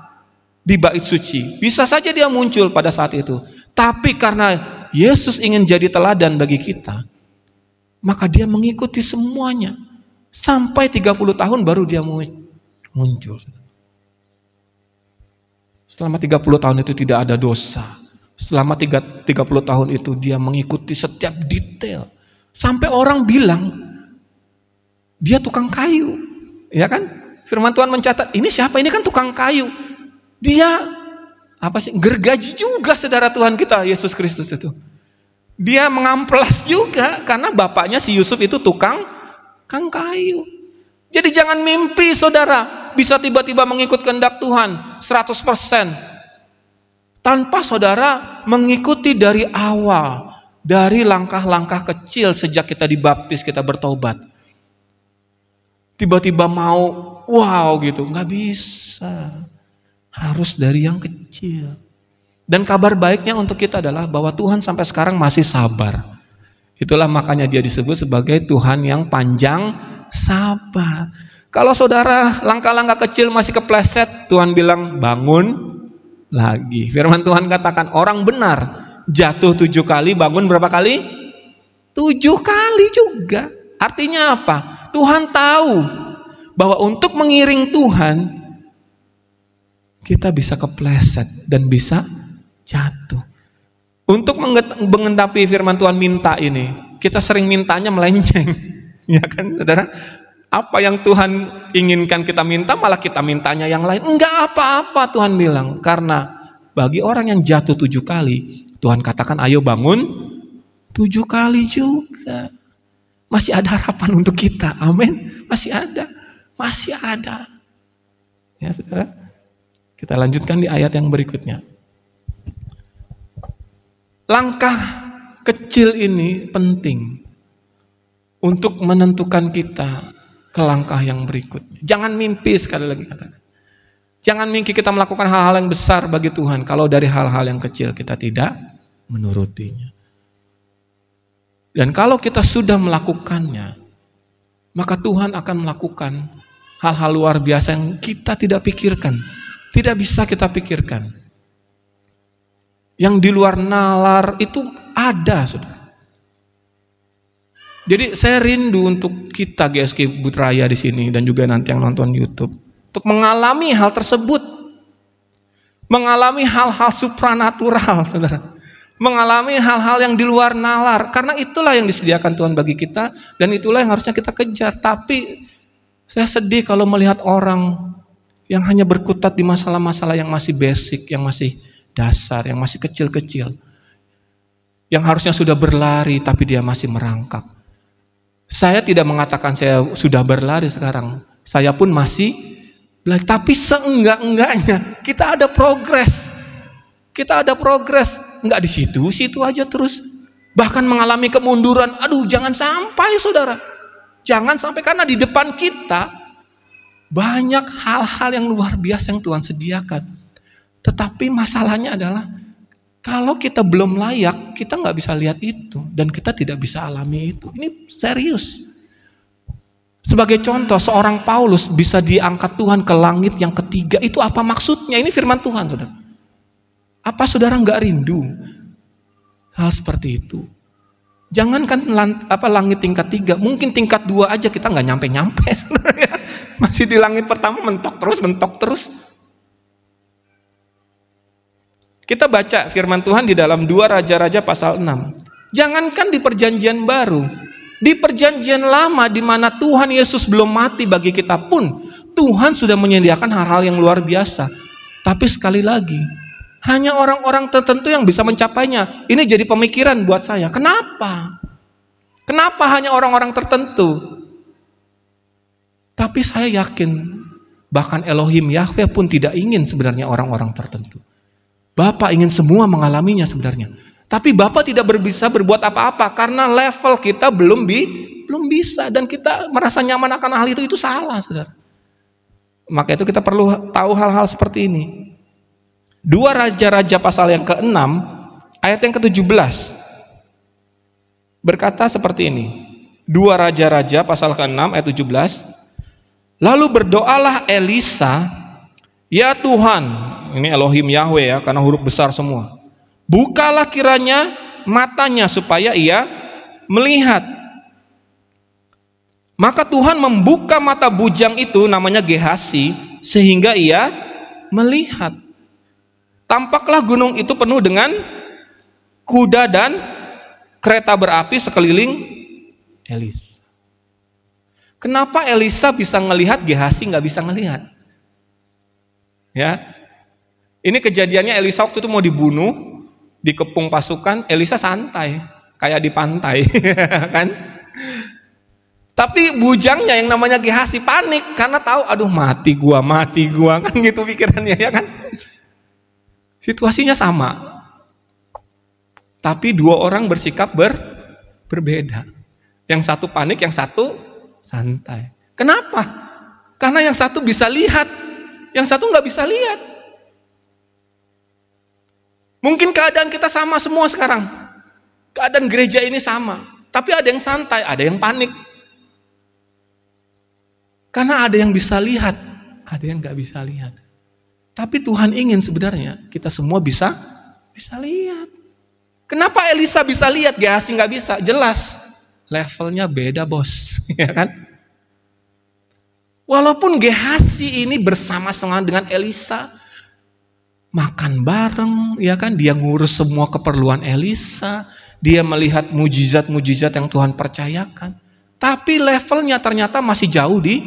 di bait suci. Bisa saja dia muncul pada saat itu. Tapi karena Yesus ingin jadi teladan bagi kita, maka dia mengikuti semuanya. Sampai 30 tahun baru dia muncul. Selama 30 tahun itu tidak ada dosa. Selama 30 tahun itu dia mengikuti setiap detail. Sampai orang bilang, dia tukang kayu. Ya kan? Firman Tuhan mencatat, ini siapa? Ini kan tukang kayu. Dia gergaji juga saudara Tuhan kita Yesus Kristus itu. Dia mengamplas juga karena bapaknya si Yusuf itu tukang kayu. Jadi jangan mimpi saudara bisa tiba-tiba mengikut kehendak Tuhan 100% tanpa saudara mengikuti dari awal, dari langkah-langkah kecil sejak kita dibaptis, kita bertobat. Tiba-tiba mau wow gitu, nggak bisa. Harus dari yang kecil. Dan kabar baiknya untuk kita adalah bahwa Tuhan sampai sekarang masih sabar. Itulah makanya dia disebut sebagai Tuhan yang panjang sabar. Kalau saudara langkah-langkah kecil masih kepleset, Tuhan bilang bangun lagi. Firman Tuhan katakan orang benar jatuh 7 kali, bangun berapa kali? 7 kali juga. Artinya apa? Tuhan tahu bahwa untuk mengiring Tuhan kita bisa kepleset dan bisa jatuh. Untuk mengendapi firman Tuhan minta ini, kita sering mintanya melenceng. Ya kan saudara? Apa yang Tuhan inginkan kita minta, malah kita mintanya yang lain. Enggak apa-apa Tuhan bilang. Karena bagi orang yang jatuh 7 kali, Tuhan katakan ayo bangun 7 kali juga. Masih ada harapan untuk kita. Amin. Masih ada. Masih ada. Ya saudara. Kita lanjutkan di ayat yang berikutnya. Langkah kecil ini penting untuk menentukan kita ke langkah yang berikutnya. Jangan mimpi, sekali lagi katakan. Jangan mimpi kita melakukan hal-hal yang besar bagi Tuhan kalau dari hal-hal yang kecil kita tidak menurutinya. Dan kalau kita sudah melakukannya, maka Tuhan akan melakukan hal-hal luar biasa yang kita tidak pikirkan. Tidak bisa kita pikirkan. Yang di luar nalar itu ada, saudara. Jadi saya rindu untuk kita GSK Bukit Raya di sini dan juga nanti yang nonton YouTube untuk mengalami hal tersebut, mengalami hal-hal supranatural, saudara. Mengalami hal-hal yang di luar nalar, karena itulah yang disediakan Tuhan bagi kita dan itulah yang harusnya kita kejar. Tapi saya sedih kalau melihat orang yang hanya berkutat di masalah-masalah yang masih basic, yang masih dasar, yang masih kecil-kecil. Yang harusnya sudah berlari tapi dia masih merangkak. Saya tidak mengatakan saya sudah berlari sekarang. Saya pun masih belajar. Tapi seenggak-enggaknya kita ada progres. Kita ada progres. Enggak di situ aja terus. Bahkan mengalami kemunduran. Aduh, jangan sampai saudara. Jangan sampai, karena di depan kita banyak hal-hal yang luar biasa yang Tuhan sediakan. Tetapi masalahnya adalah kalau kita belum layak, kita nggak bisa lihat itu dan kita tidak bisa alami itu. Ini serius. Sebagai contoh, seorang Paulus bisa diangkat Tuhan ke langit yang ketiga. Itu apa maksudnya? Ini firman Tuhan, saudara. Apa saudara nggak rindu hal seperti itu? Jangankan langit tingkat 3, mungkin tingkat 2 aja kita nggak nyampe-nyampe. Masih di langit pertama mentok terus. Kita baca firman Tuhan di dalam 2 Raja-Raja pasal 6. Jangankan di perjanjian baru, di perjanjian lama di mana Tuhan Yesus belum mati bagi kita pun, Tuhan sudah menyediakan hal-hal yang luar biasa. Tapi sekali lagi, hanya orang-orang tertentu yang bisa mencapainya. Ini jadi pemikiran buat saya. Kenapa? Kenapa hanya orang-orang tertentu? Tapi saya yakin bahkan Elohim Yahweh pun tidak ingin sebenarnya orang-orang tertentu. Bapa ingin semua mengalaminya sebenarnya. Tapi Bapa tidak bisa berbuat apa-apa karena level kita belum bisa dan kita merasa nyaman akan hal itu salah, saudara. Maka itu kita perlu tahu hal-hal seperti ini. 2 Raja-Raja pasal yang ke-6 ayat yang ke-17 berkata seperti ini. 2 Raja-Raja pasal ke-6 ayat 17. Lalu berdoalah Elisa Ya Tuhan, ini Elohim Yahweh ya, karena huruf besar semua. Bukalah kiranya matanya supaya ia melihat. Maka Tuhan membuka mata bujang itu, namanya Gehasi, sehingga ia melihat. Tampaklah gunung itu penuh dengan kuda dan kereta berapi sekeliling Elisa. Kenapa Elisa bisa ngelihat, Gehasi nggak bisa ngelihat? Ya, ini kejadiannya Elisa waktu itu mau dibunuh, dikepung pasukan, Elisa santai, kayak di pantai, kan? Tapi bujangnya yang namanya Gehasi panik karena tahu, aduh mati gua, kan gitu pikirannya, ya kan? Situasinya sama, tapi dua orang bersikap berbeda. Yang satu panik, yang satu santai. Kenapa? Karena yang satu bisa lihat, yang satu nggak bisa lihat. Mungkin keadaan kita sama semua sekarang. Keadaan gereja ini sama. Tapi ada yang santai, ada yang panik. Karena ada yang bisa lihat, ada yang nggak bisa lihat. Tapi Tuhan ingin sebenarnya kita semua bisa lihat. Kenapa Elisa bisa lihat, Gehasi nggak bisa? Jelas. Levelnya beda, bos, ya kan? Walaupun Gehasi ini bersama-sama dengan Elisa, makan bareng, ya kan? Dia ngurus semua keperluan Elisa, dia melihat mujizat-mujizat yang Tuhan percayakan. Tapi levelnya ternyata masih jauh di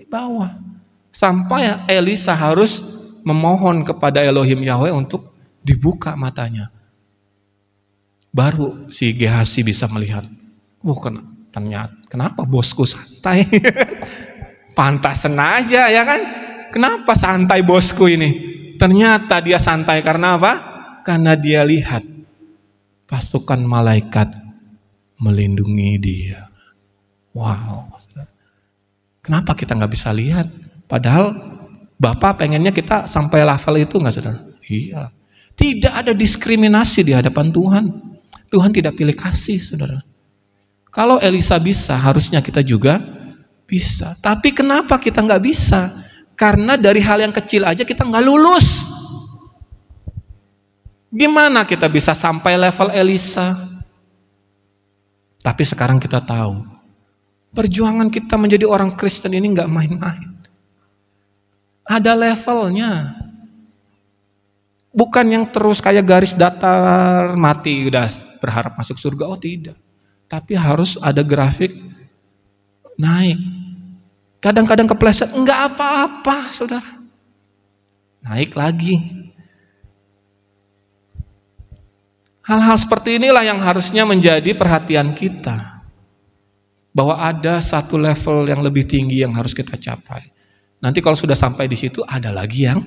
bawah. Sampai Elisa harus memohon kepada Elohim Yahweh untuk dibuka matanya. Baru si Gehasi bisa melihat. Ternyata kenapa bosku santai? Pantasan aja, ya kan? Kenapa santai bosku ini? Ternyata dia santai karena apa? Karena dia lihat pasukan malaikat melindungi dia. Wow. Kenapa kita nggak bisa lihat? Padahal Bapak pengennya kita sampai level itu, nggak, saudara? Iya. Tidak ada diskriminasi di hadapan Tuhan. Tuhan tidak pilih kasih, saudara. Kalau Elisa bisa, harusnya kita juga bisa. Tapi kenapa kita nggak bisa? Karena dari hal yang kecil aja kita nggak lulus. Gimana kita bisa sampai level Elisa? Tapi sekarang kita tahu, perjuangan kita menjadi orang Kristen ini nggak main-main. Ada levelnya. Bukan yang terus kayak garis datar, mati udah berharap masuk surga. Oh tidak. Tapi harus ada grafik naik. Kadang-kadang kepleset, enggak apa-apa, saudara. Naik lagi. Hal-hal seperti inilah yang harusnya menjadi perhatian kita. Bahwa ada satu level yang lebih tinggi yang harus kita capai. Nanti kalau sudah sampai di situ, ada lagi yang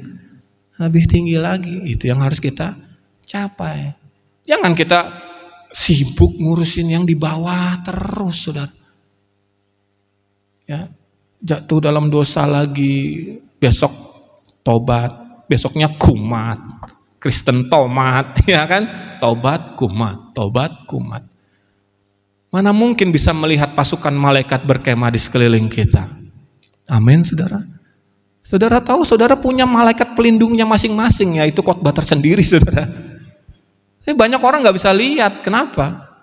lebih tinggi lagi. Itu yang harus kita capai. Jangan kita sibuk ngurusin yang di bawah terus, saudara. Ya, jatuh dalam dosa lagi, besok tobat, besoknya kumat, Kristen tomat, ya kan? Tobat kumat. Mana mungkin bisa melihat pasukan malaikat berkemah di sekeliling kita? Amin, saudara. Saudara tahu, saudara punya malaikat pelindungnya masing-masing, yaitu khotbah tersendiri, saudara. Tapi banyak orang nggak bisa lihat, kenapa?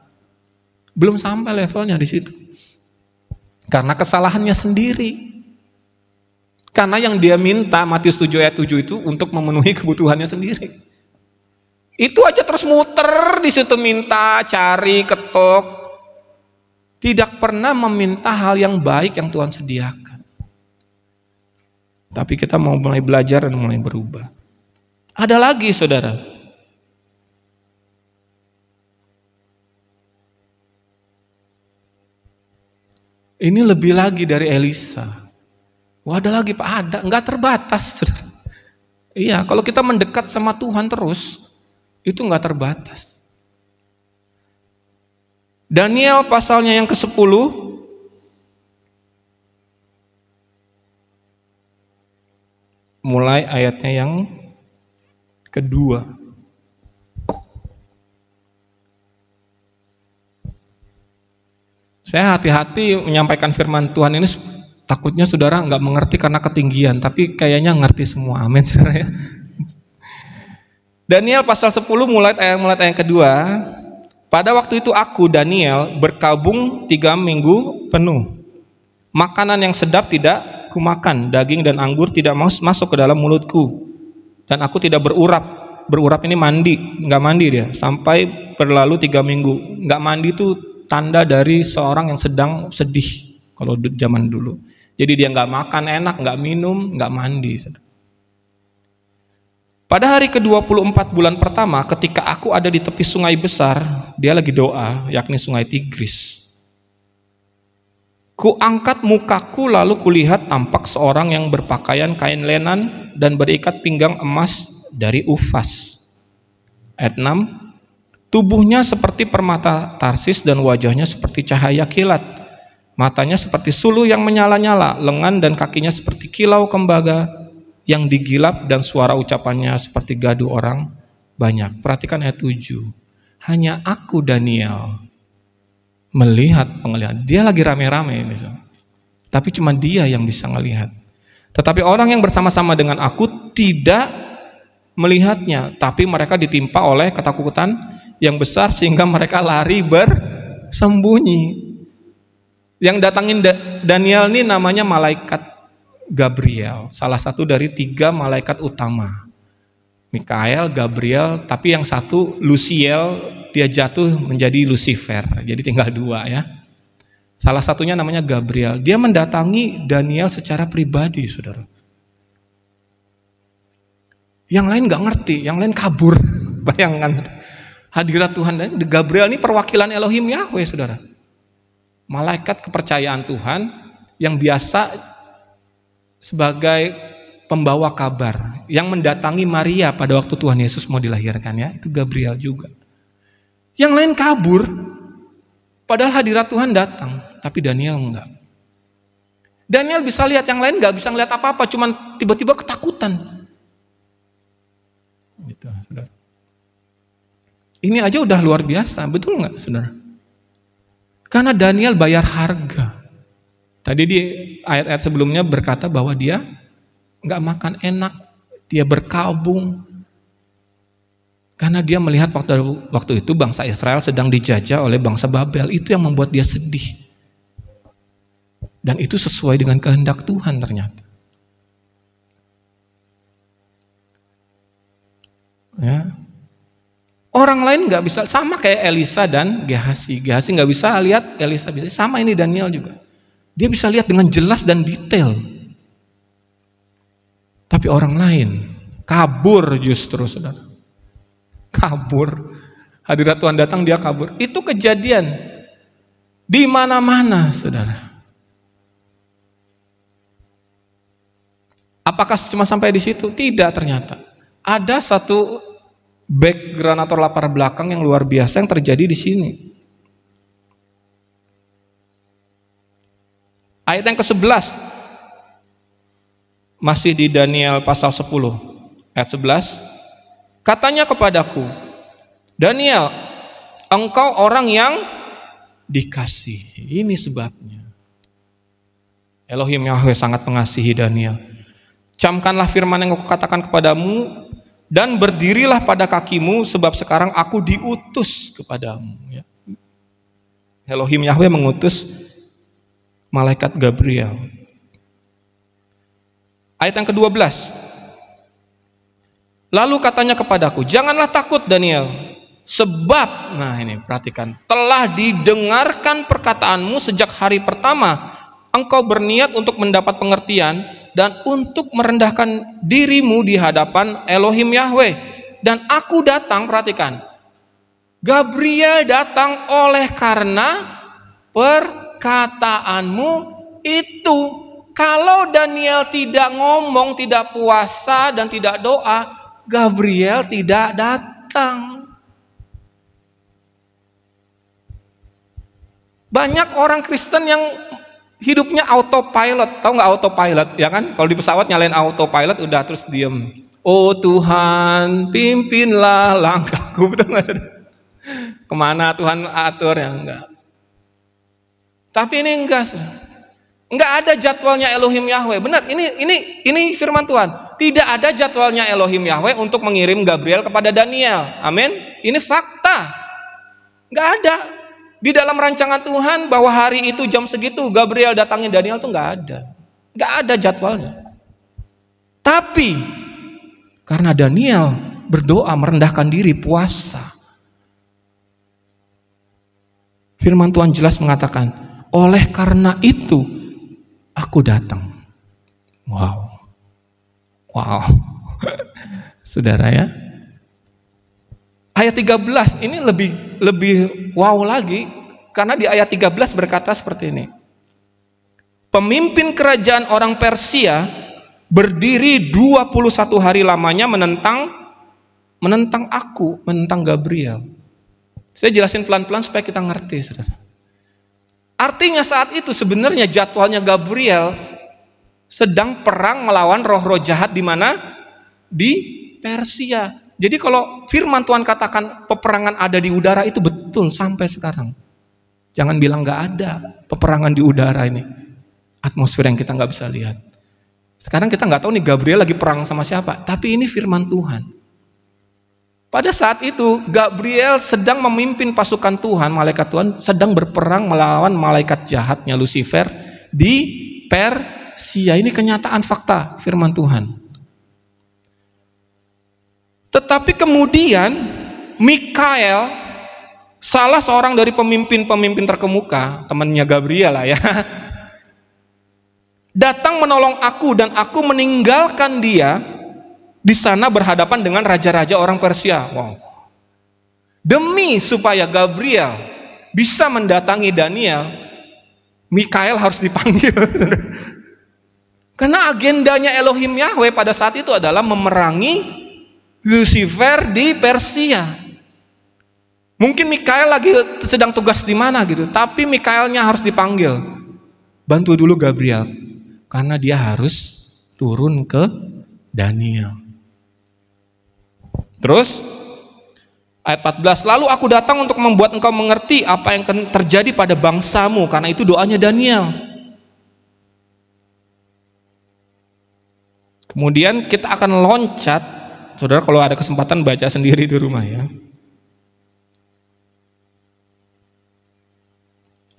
Belum sampai levelnya di situ. Karena kesalahannya sendiri. Karena yang dia minta, Matius 7 ayat 7 itu untuk memenuhi kebutuhannya sendiri. Itu aja terus muter di situ, minta, cari, ketok. Tidak pernah meminta hal yang baik yang Tuhan sediakan. Tapi kita mau mulai belajar dan mulai berubah. Ada lagi, saudara. Ini lebih lagi dari Elisa. Wah, ada lagi, Pak, ada, enggak terbatas, saudara. Iya, kalau kita mendekat sama Tuhan terus, itu enggak terbatas. Daniel pasalnya yang ke-10, mulai ayatnya yang kedua. Saya hati-hati menyampaikan firman Tuhan ini Takutnya saudara nggak mengerti karena ketinggian, tapi kayaknya ngerti semua. Amin saudara ya. Daniel pasal 10 mulai ayat yang kedua. Pada waktu itu aku Daniel berkabung 3 minggu penuh. Makanan yang sedap tidak kumakan, daging dan anggur tidak masuk ke dalam mulutku. Dan aku tidak berurap. Berurap ini mandi, nggak mandi dia sampai berlalu 3 minggu. Nggak mandi itu tanda dari seorang yang sedang sedih kalau zaman dulu. Jadi dia nggak makan enak, nggak minum, nggak mandi. Pada hari ke-24 bulan pertama, ketika aku ada di tepi sungai besar, dia lagi doa, yakni sungai Tigris. Ku angkat mukaku lalu kulihat tampak seorang yang berpakaian kain lenan dan berikat pinggang emas dari Ufas. Ayat 6, tubuhnya seperti permata Tarsis dan wajahnya seperti cahaya kilat. Matanya seperti suluh yang menyala-nyala, lengan dan kakinya seperti kilau tembaga yang digilap dan suara ucapannya seperti gaduh orang banyak. Perhatikan ayat 7. Hanya aku Daniel melihat penglihatan. Dia lagi rame-rame misalnya. Tapi cuma dia yang bisa melihat. Tetapi orang yang bersama-sama dengan aku tidak melihatnya, tapi mereka ditimpa oleh ketakutan yang besar sehingga mereka lari bersembunyi. Yang datangin Daniel ini namanya malaikat Gabriel, salah satu dari 3 malaikat utama. Mikael, Gabriel, tapi yang satu Luciel, dia jatuh menjadi Lucifer, jadi tinggal 2 ya. Salah satunya namanya Gabriel. Dia mendatangi Daniel secara pribadi, saudara. Yang lain nggak ngerti, yang lain kabur. Bayangkan hadirat Tuhan. Dan Gabriel ini perwakilan Elohim Yahweh, saudara. Malaikat kepercayaan Tuhan yang biasa sebagai pembawa kabar, yang mendatangi Maria pada waktu Tuhan Yesus mau dilahirkan ya, itu Gabriel juga. Yang lain kabur, padahal hadirat Tuhan datang, tapi Daniel enggak. Daniel bisa lihat, yang lain nggak bisa lihat apa-apa, cuman tiba-tiba ketakutan. Gitu, saudara. Ini aja udah luar biasa, betul nggak, saudara? Karena Daniel bayar harga. Tadi di ayat-ayat sebelumnya berkata bahwa dia nggak makan enak, dia berkabung. Karena dia melihat waktu itu bangsa Israel sedang dijajah oleh bangsa Babel, itu yang membuat dia sedih. Dan itu sesuai dengan kehendak Tuhan ternyata. Ya. Orang lain nggak bisa, sama kayak Elisa dan Gehasi. Gehasi nggak bisa lihat, Elisa bisa. Sama ini Daniel juga. Dia bisa lihat dengan jelas dan detail. Tapi orang lain kabur justru, saudara. Kabur. Hadirat Tuhan datang, dia kabur. Itu kejadian di mana-mana, saudara. Apakah cuma sampai di situ? Tidak ternyata. Ada satu background atau latar belakang yang luar biasa yang terjadi di sini. Ayat yang ke-11 masih di Daniel pasal 10 ayat 11. Katanya kepadaku, Daniel, engkau orang yang dikasihi. Ini sebabnya Elohim Yahweh sangat mengasihi Daniel. Camkanlah firman yang aku katakan kepadamu dan berdirilah pada kakimu, sebab sekarang aku diutus kepadamu. Ya. Elohim Yahweh mengutus malaikat Gabriel. Ayat yang ke-12. Lalu katanya kepadaku, janganlah takut Daniel, sebab, nah ini perhatikan, telah didengarkan perkataanmu sejak hari pertama engkau berniat untuk mendapat pengertian dan untuk merendahkan dirimu di hadapan Elohim Yahweh. Dan aku datang, perhatikan, Gabriel datang oleh karena perkataanmu itu. Kalau Daniel tidak ngomong, tidak puasa dan tidak doa, Gabriel tidak datang. Banyak orang Kristen yang hidupnya autopilot, tahu nggak autopilot ya kan? Kalau di pesawat nyalain autopilot udah terus diem. Oh Tuhan, pimpinlah langkahku, betul nggak? Kemana Tuhan atur ya enggak? Tapi ini enggak. Nggak ada jadwalnya Elohim Yahweh. Benar, ini firman Tuhan. Tidak ada jadwalnya Elohim Yahweh untuk mengirim Gabriel kepada Daniel. Amin. Ini fakta. Nggak ada. Di dalam rancangan Tuhan bahwa hari itu jam segitu Gabriel datangin Daniel tuh nggak ada. Nggak ada jadwalnya. Tapi karena Daniel berdoa, merendahkan diri, puasa, firman Tuhan jelas mengatakan, oleh karena itu aku datang. Wow. Saudara ya. Ayat 13 ini lebih wow lagi, karena di ayat 13 berkata seperti ini. Pemimpin kerajaan orang Persia berdiri 21 hari lamanya menentang aku, menentang Gabriel. Saya jelasin pelan-pelan supaya kita ngerti, saudara. Artinya saat itu sebenarnya jadwalnya Gabriel sedang perang melawan roh-roh jahat di mana? Di Persia. Jadi kalau firman Tuhan katakan peperangan ada di udara, itu betul sampai sekarang. Jangan bilang nggak ada peperangan di udara ini. Atmosfer yang kita nggak bisa lihat. Sekarang kita nggak tahu nih Gabriel lagi perang sama siapa. Tapi ini firman Tuhan. Pada saat itu Gabriel sedang memimpin pasukan Tuhan, malaikat Tuhan sedang berperang melawan malaikat jahatnya Lucifer di Persia. Ini kenyataan fakta firman Tuhan. Tetapi kemudian Mikael, salah seorang dari pemimpin-pemimpin terkemuka, temannya Gabriel lah ya, datang menolong aku dan aku meninggalkan dia di sana berhadapan dengan raja-raja orang Persia. Wow. Demi supaya Gabriel bisa mendatangi Daniel, Mikael harus dipanggil. Karena agendanya Elohim Yahweh pada saat itu adalah memerangi Lucifer di Persia. Mungkin Mikael lagi sedang tugas di mana gitu, tapi Mikaelnya harus dipanggil. Bantu dulu Gabriel, karena dia harus turun ke Daniel. Terus ayat 14, lalu aku datang untuk membuat engkau mengerti apa yang terjadi pada bangsamu, karena itu doanya Daniel. Kemudian kita akan loncat, saudara kalau ada kesempatan baca sendiri di rumah ya.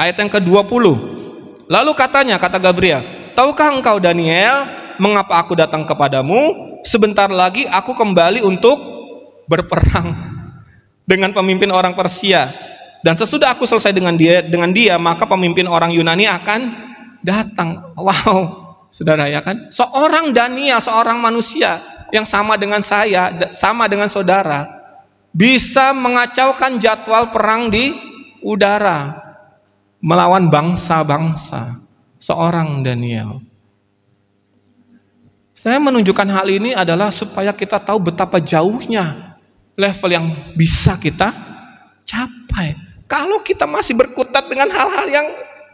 Ayat yang ke-20, lalu kata Gabriel, tahukah engkau Daniel, mengapa aku datang kepadamu? Sebentar lagi aku kembali untuk berperang dengan pemimpin orang Persia. Dan sesudah aku selesai dengan dia, maka pemimpin orang Yunani akan datang. Wow, saudara ya kan? Seorang Daniel, seorang manusia yang sama dengan saya, sama dengan saudara, bisa mengacaukan jadwal perang di udara melawan bangsa-bangsa. Seorang Daniel. Saya menunjukkan hal ini adalah supaya kita tahu betapa jauhnya level yang bisa kita capai. Kalau kita masih berkutat dengan hal-hal yang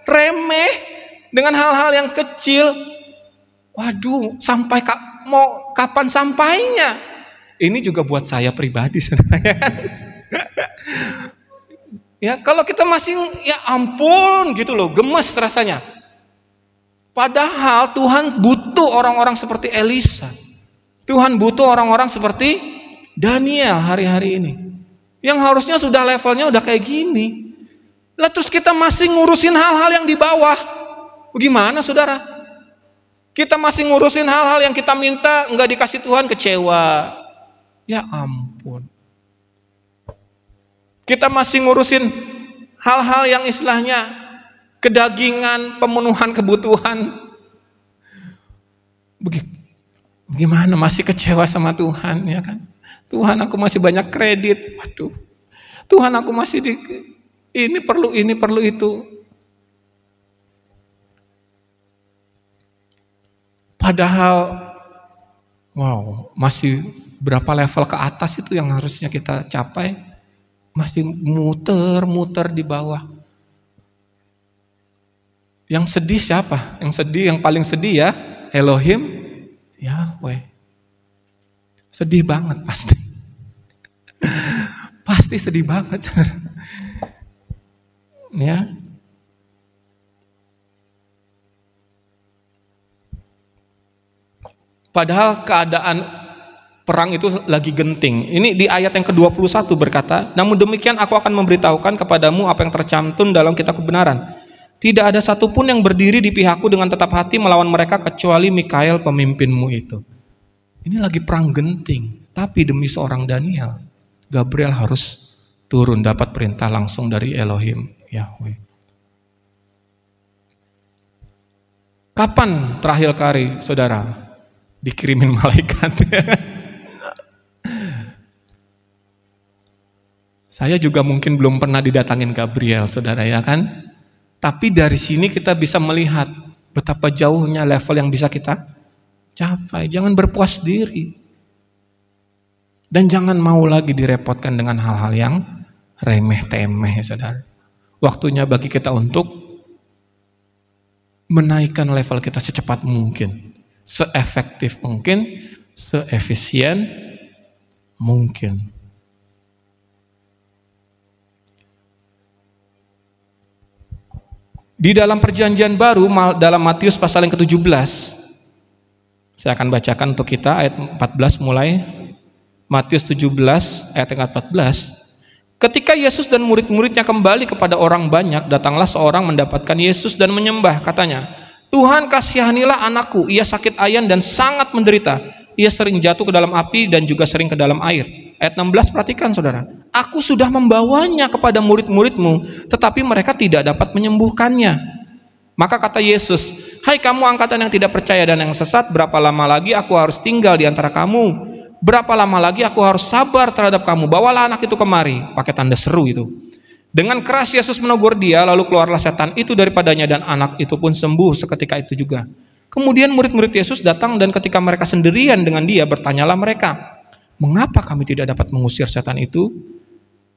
remeh, dengan hal-hal yang kecil, waduh, mau kapan sampainya? Ini juga buat saya pribadi sebenarnya. Ya, kalau kita masih ya ampun gitu loh, gemes rasanya. Padahal Tuhan butuh orang-orang seperti Elisa. Tuhan butuh orang-orang seperti Daniel hari-hari ini. Yang harusnya sudah levelnya udah kayak gini. Lah terus kita masih ngurusin hal-hal yang di bawah. Bagaimana saudara? Kita masih ngurusin hal-hal yang kita minta enggak dikasih Tuhan, kecewa. Ya ampun. Kita masih ngurusin hal-hal yang istilahnya kedagingan, pemenuhan kebutuhan. Bagaimana masih kecewa sama Tuhan ya kan? Tuhan, aku masih banyak kredit. Waduh. Tuhan, aku masih ini perlu itu. Padahal wow, masih berapa level ke atas itu yang harusnya kita capai, masih muter-muter di bawah. Yang sedih siapa? Yang paling sedih ya Elohim Yahweh. Sedih banget pasti. Pasti sedih banget. Ya. Padahal keadaan perang itu lagi genting. Ini di ayat yang ke-21 berkata, namun demikian aku akan memberitahukan kepadamu apa yang tercantum dalam kitab kebenaran. Tidak ada satupun yang berdiri di pihakku dengan tetap hati melawan mereka kecuali Mikael pemimpinmu itu. Ini lagi perang genting. Tapi demi seorang Daniel, Gabriel harus turun dapat perintah langsung dari Elohim Yahweh. Kapan terakhir kali saudara dikirimin malaikat? Saya juga mungkin belum pernah didatangin Gabriel, saudara, ya kan? Tapi dari sini kita bisa melihat betapa jauhnya level yang bisa kita capai. Jangan berpuas diri. Dan jangan mau lagi direpotkan dengan hal-hal yang remeh-temeh, saudara. Waktunya bagi kita untuk menaikkan level kita secepat mungkin. Seefektif mungkin, seefisien mungkin. Di dalam perjanjian baru, dalam Matius pasal yang ke-17, saya akan bacakan untuk kita ayat 14 mulai. Matius 17 ayat yang 14. Ketika Yesus dan murid-muridnya kembali kepada orang banyak, datanglah seorang mendapatkan Yesus dan menyembah. Katanya, Tuhan, kasihanilah anakku, ia sakit ayan dan sangat menderita. Ia sering jatuh ke dalam api dan juga sering ke dalam air. Ayat 16, perhatikan saudara. Aku sudah membawanya kepada murid-muridmu, tetapi mereka tidak dapat menyembuhkannya. Maka kata Yesus, hai kamu angkatan yang tidak percaya dan yang sesat, berapa lama lagi aku harus tinggal di antara kamu? Berapa lama lagi aku harus sabar terhadap kamu? Bawalah anak itu kemari. Pakai tanda seru itu. Dengan keras Yesus menegur dia, lalu keluarlah setan itu daripadanya dan anak itu pun sembuh seketika itu juga. Kemudian murid-murid Yesus datang dan ketika mereka sendirian dengan dia, bertanyalah mereka, mengapa kami tidak dapat mengusir setan itu?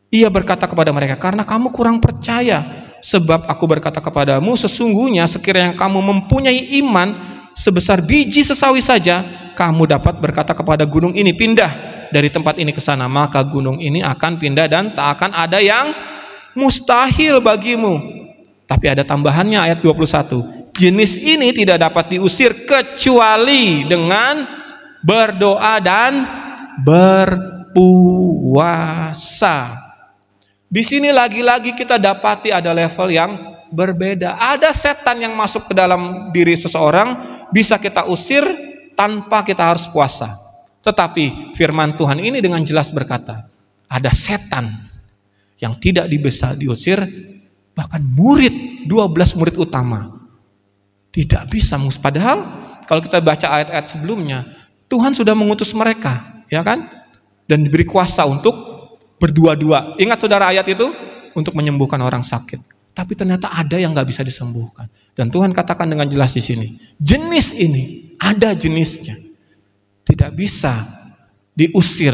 Ia berkata kepada mereka, karena kamu kurang percaya. Sebab aku berkata kepadamu, sesungguhnya sekiranya kamu mempunyai iman sebesar biji sesawi saja, kamu dapat berkata kepada gunung ini, pindah dari tempat ini ke sana, maka gunung ini akan pindah dan tak akan ada yang mustahil bagimu. Tapi ada tambahannya ayat 21. Jenis ini tidak dapat diusir kecuali dengan berdoa dan berpuasa. Di sini lagi-lagi kita dapati ada level yang berbeda. Ada setan yang masuk ke dalam diri seseorang, bisa kita usir tanpa kita harus puasa. Tetapi firman Tuhan ini dengan jelas berkata, ada setan yang tidak bisa diusir, bahkan murid, 12 murid utama tidak bisa. Padahal kalau kita baca ayat-ayat sebelumnya, Tuhan sudah mengutus mereka, ya kan? Dan diberi kuasa untuk berdua-dua. Ingat saudara ayat itu? Untuk menyembuhkan orang sakit. Tapi ternyata ada yang gak bisa disembuhkan. Dan Tuhan katakan dengan jelas di sini, jenis ini ada jenisnya. Tidak bisa diusir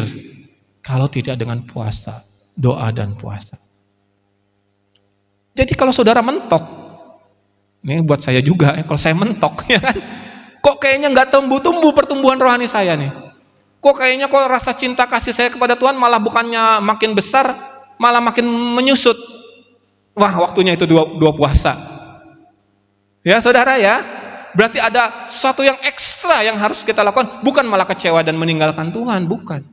kalau tidak dengan puasa, doa dan puasa. Jadi kalau saudara mentok, ini buat saya juga, kalau saya mentok, ya kan? Kok kayaknya gak tumbuh-tumbuh pertumbuhan rohani saya nih? Kok kayaknya rasa cinta kasih saya kepada Tuhan malah bukannya makin besar, malah makin menyusut. Wah, waktunya itu dua puasa. Ya saudara ya, berarti ada sesuatu yang ekstra yang harus kita lakukan. Bukan malah kecewa dan meninggalkan Tuhan, bukan.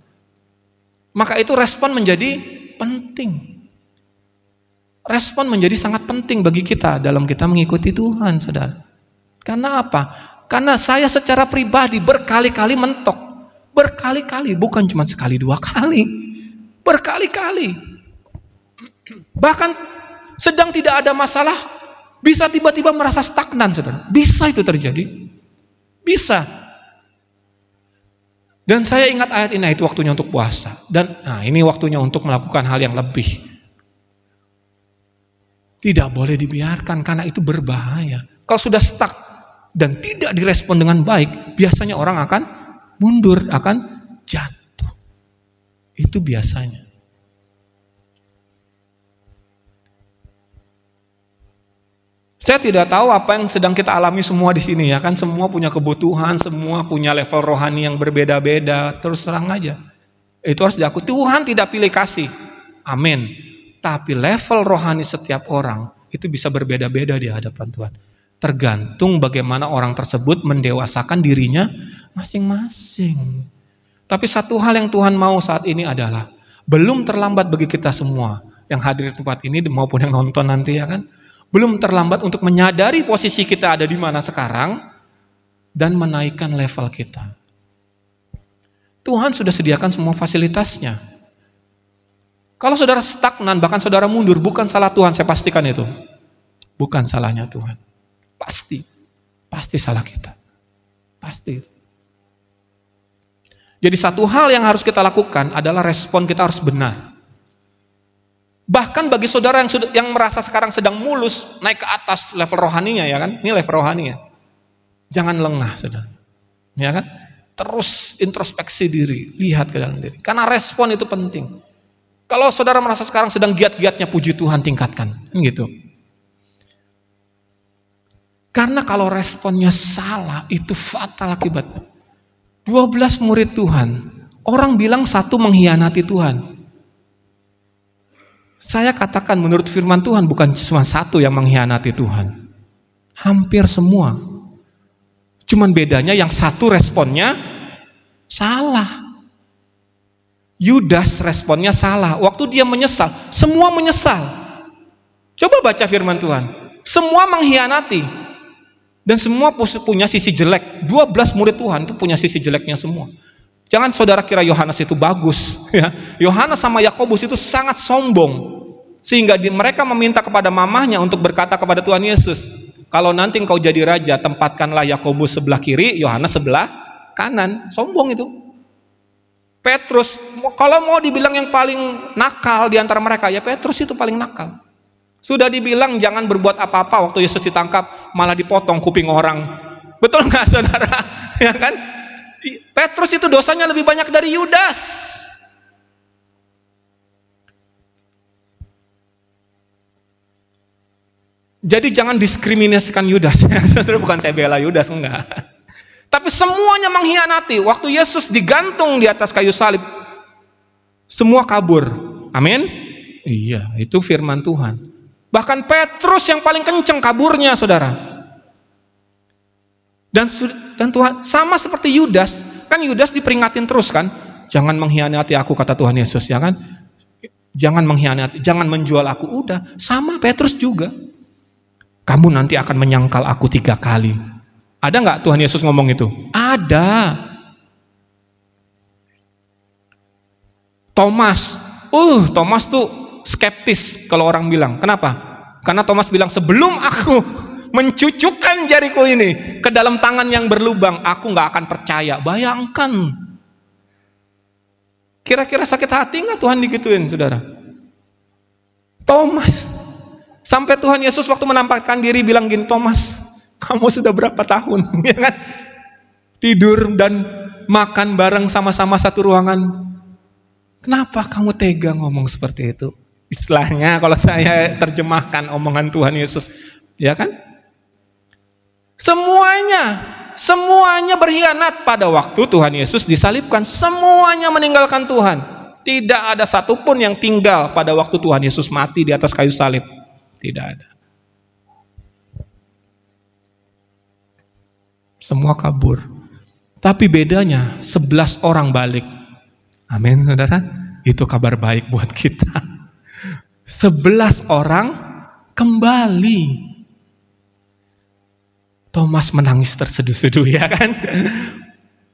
Maka itu respon menjadi penting. Respon menjadi sangat penting bagi kita dalam kita mengikuti Tuhan, saudara. Karena apa? Karena saya secara pribadi berkali-kali mentok. Berkali-kali, bukan cuma sekali dua kali. Berkali-kali. Bahkan sedang tidak ada masalah, bisa tiba-tiba merasa stagnan, saudara. Bisa itu terjadi. Bisa. Dan saya ingat ayat ini, itu waktunya untuk puasa. Dan ini waktunya untuk melakukan hal yang lebih. Tidak boleh dibiarkan, karena itu berbahaya. Kalau sudah stuck dan tidak direspon dengan baik, biasanya orang akan mundur, akan jatuh. Itu biasanya. Saya tidak tahu apa yang sedang kita alami semua di sini, ya kan? Semua punya kebutuhan, semua punya level rohani yang berbeda-beda. Terus terang aja, itu harus diakui. Tuhan tidak pilih kasih, amin. Tapi level rohani setiap orang itu bisa berbeda-beda di hadapan Tuhan. Tergantung bagaimana orang tersebut mendewasakan dirinya masing-masing. Tapi satu hal yang Tuhan mau saat ini adalah belum terlambat bagi kita semua yang hadir di tempat ini maupun yang nonton nanti ya kan. Belum terlambat untuk menyadari posisi kita ada di mana sekarang dan menaikkan level kita. Tuhan sudah sediakan semua fasilitasnya. Kalau saudara stagnan, bahkan saudara mundur, bukan salah Tuhan, saya pastikan itu. Bukan salahnya Tuhan. Pasti salah kita. Pasti itu. Jadi satu hal yang harus kita lakukan adalah respon kita harus benar. Bahkan bagi saudara yang merasa sekarang sedang mulus, naik ke atas level rohaninya ya kan, ini level rohaninya. Jangan lengah saudara. Ya kan? Terus introspeksi diri, lihat ke dalam diri. Karena respon itu penting. Kalau saudara merasa sekarang sedang giat-giatnya, puji Tuhan tingkatkan. Gitu. Karena kalau responnya salah, itu fatal akibatnya. 12 murid Tuhan, orang bilang satu mengkhianati Tuhan. Saya katakan menurut firman Tuhan bukan cuma satu yang mengkhianati Tuhan. Hampir semua. Cuman bedanya yang satu responnya salah. Yudas responnya salah. Waktu dia menyesal, semua menyesal. Coba baca firman Tuhan. Semua mengkhianati. Dan semua punya sisi jelek. 12 murid Tuhan itu punya sisi jeleknya semua. Jangan saudara kira Yohanes itu bagus. Yohanes sama Yakobus itu sangat sombong. Sehingga mereka meminta kepada mamahnya untuk berkata kepada Tuhan Yesus, kalau nanti engkau jadi raja, tempatkanlah Yakobus sebelah kiri, Yohanes sebelah kanan. Sombong itu. Petrus, kalau mau dibilang yang paling nakal di antara mereka, ya Petrus itu paling nakal. Sudah dibilang jangan berbuat apa-apa waktu Yesus ditangkap, malah dipotong kuping orang. Betul nggak saudara? Ya kan? Petrus itu dosanya lebih banyak dari Yudas. Jadi jangan diskriminasikan Yudas. Bukan saya bela Yudas, enggak. Tapi semuanya mengkhianati. Waktu Yesus digantung di atas kayu salib, semua kabur. Amin? Iya, itu firman Tuhan. Bahkan Petrus yang paling kenceng kaburnya, saudara. Dan Tuhan sama seperti Yudas, kan Yudas diperingatin terus kan, jangan mengkhianati aku kata Tuhan Yesus, ya kan? Jangan mengkhianati, jangan menjual aku. Udah, sama Petrus juga. Kamu nanti akan menyangkal aku 3 kali. Ada nggak Tuhan Yesus ngomong itu? Ada. Thomas tuh skeptis kalau orang bilang. Kenapa? Karena Thomas bilang sebelum aku mencucukkan jariku ini ke dalam tangan yang berlubang, aku nggak akan percaya. Bayangkan. Kira-kira sakit hati nggak Tuhan digituin, saudara? Thomas. Sampai Tuhan Yesus waktu menampakkan diri bilang gini, Thomas, kamu sudah berapa tahun? Ya kan? Tidur dan makan bareng sama-sama satu ruangan. Kenapa kamu tega ngomong seperti itu? Istilahnya kalau saya terjemahkan omongan Tuhan Yesus, ya kan? Semuanya berkhianat pada waktu Tuhan Yesus disalibkan. Semuanya meninggalkan Tuhan. Tidak ada satupun yang tinggal pada waktu Tuhan Yesus mati di atas kayu salib. Tidak ada. Semua kabur. Tapi bedanya 11 orang balik. Amin, saudara. Itu kabar baik buat kita. 11 orang kembali. Thomas menangis terseduh-seduh, ya kan?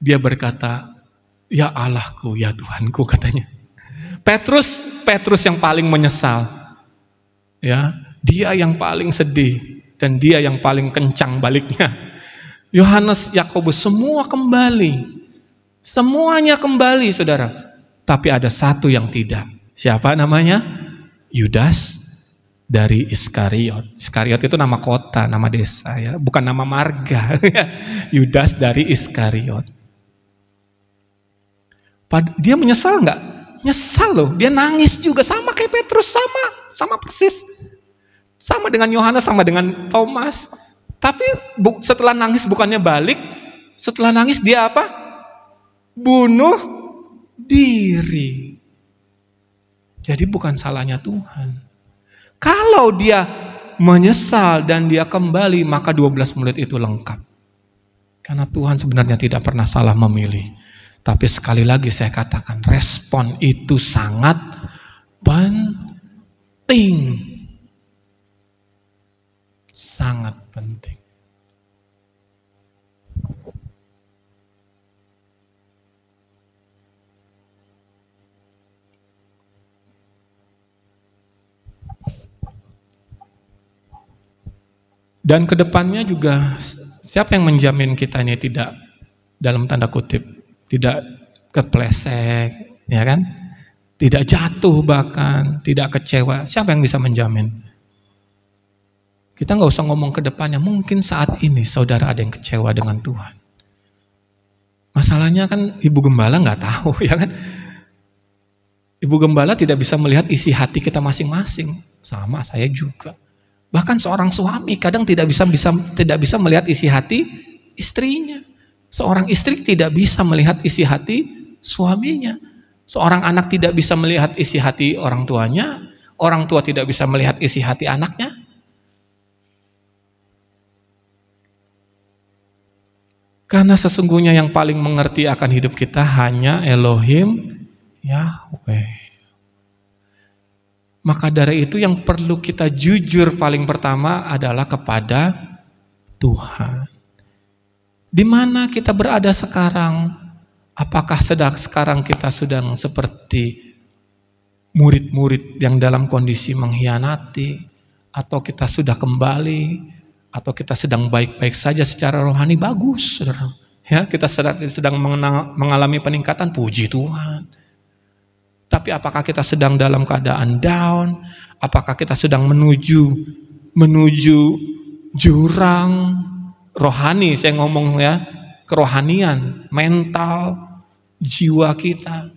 Dia berkata, ya Allahku, ya Tuhanku, katanya. Petrus yang paling menyesal. Ya, dia yang paling sedih dan dia yang paling kencang baliknya. Yohanes, Yakobus, semua kembali. Semuanya kembali, saudara. Tapi ada satu yang tidak. Siapa namanya? Yudas dari Iskariot. Iskariot itu nama kota, nama desa, ya, bukan nama marga. Yudas dari Iskariot. Dia menyesal nggak? Nyesal loh. Dia nangis juga, sama kayak Petrus, sama persis. Sama dengan Yohanes, sama dengan Thomas. Tapi setelah nangis bukannya balik, setelah nangis dia apa? Bunuh diri. Jadi bukan salahnya Tuhan. Kalau dia menyesal dan dia kembali, maka 12 murid itu lengkap. Karena Tuhan sebenarnya tidak pernah salah memilih. Tapi sekali lagi saya katakan, respon itu sangat penting. Sangat penting. Dan kedepannya juga, siapa yang menjamin kita ini tidak, dalam tanda kutip, tidak kepleset, ya kan? Tidak jatuh bahkan, tidak kecewa. Siapa yang bisa menjamin? Kita nggak usah ngomong ke depannya. Mungkin saat ini saudara ada yang kecewa dengan Tuhan. Masalahnya kan Ibu Gembala nggak tahu, ya kan? Ibu Gembala tidak bisa melihat isi hati kita masing-masing. Sama saya juga. Bahkan seorang suami kadang tidak bisa melihat isi hati istrinya. Seorang istri tidak bisa melihat isi hati suaminya. Seorang anak tidak bisa melihat isi hati orang tuanya. Orang tua tidak bisa melihat isi hati anaknya. Karena sesungguhnya yang paling mengerti akan hidup kita hanya Elohim Yahweh. Maka dari itu yang perlu kita jujur paling pertama adalah kepada Tuhan. Di mana kita berada sekarang? Apakah sekarang kita sedang seperti murid-murid yang dalam kondisi mengkhianati? Atau kita sudah kembali? Atau kita sedang baik-baik saja secara rohani? Bagus, saudara. Ya, kita sedang mengalami peningkatan, puji Tuhan. Tapi apakah kita sedang dalam keadaan down? Apakah kita sedang menuju jurang rohani? Saya ngomong ya, kerohanian, mental, jiwa kita.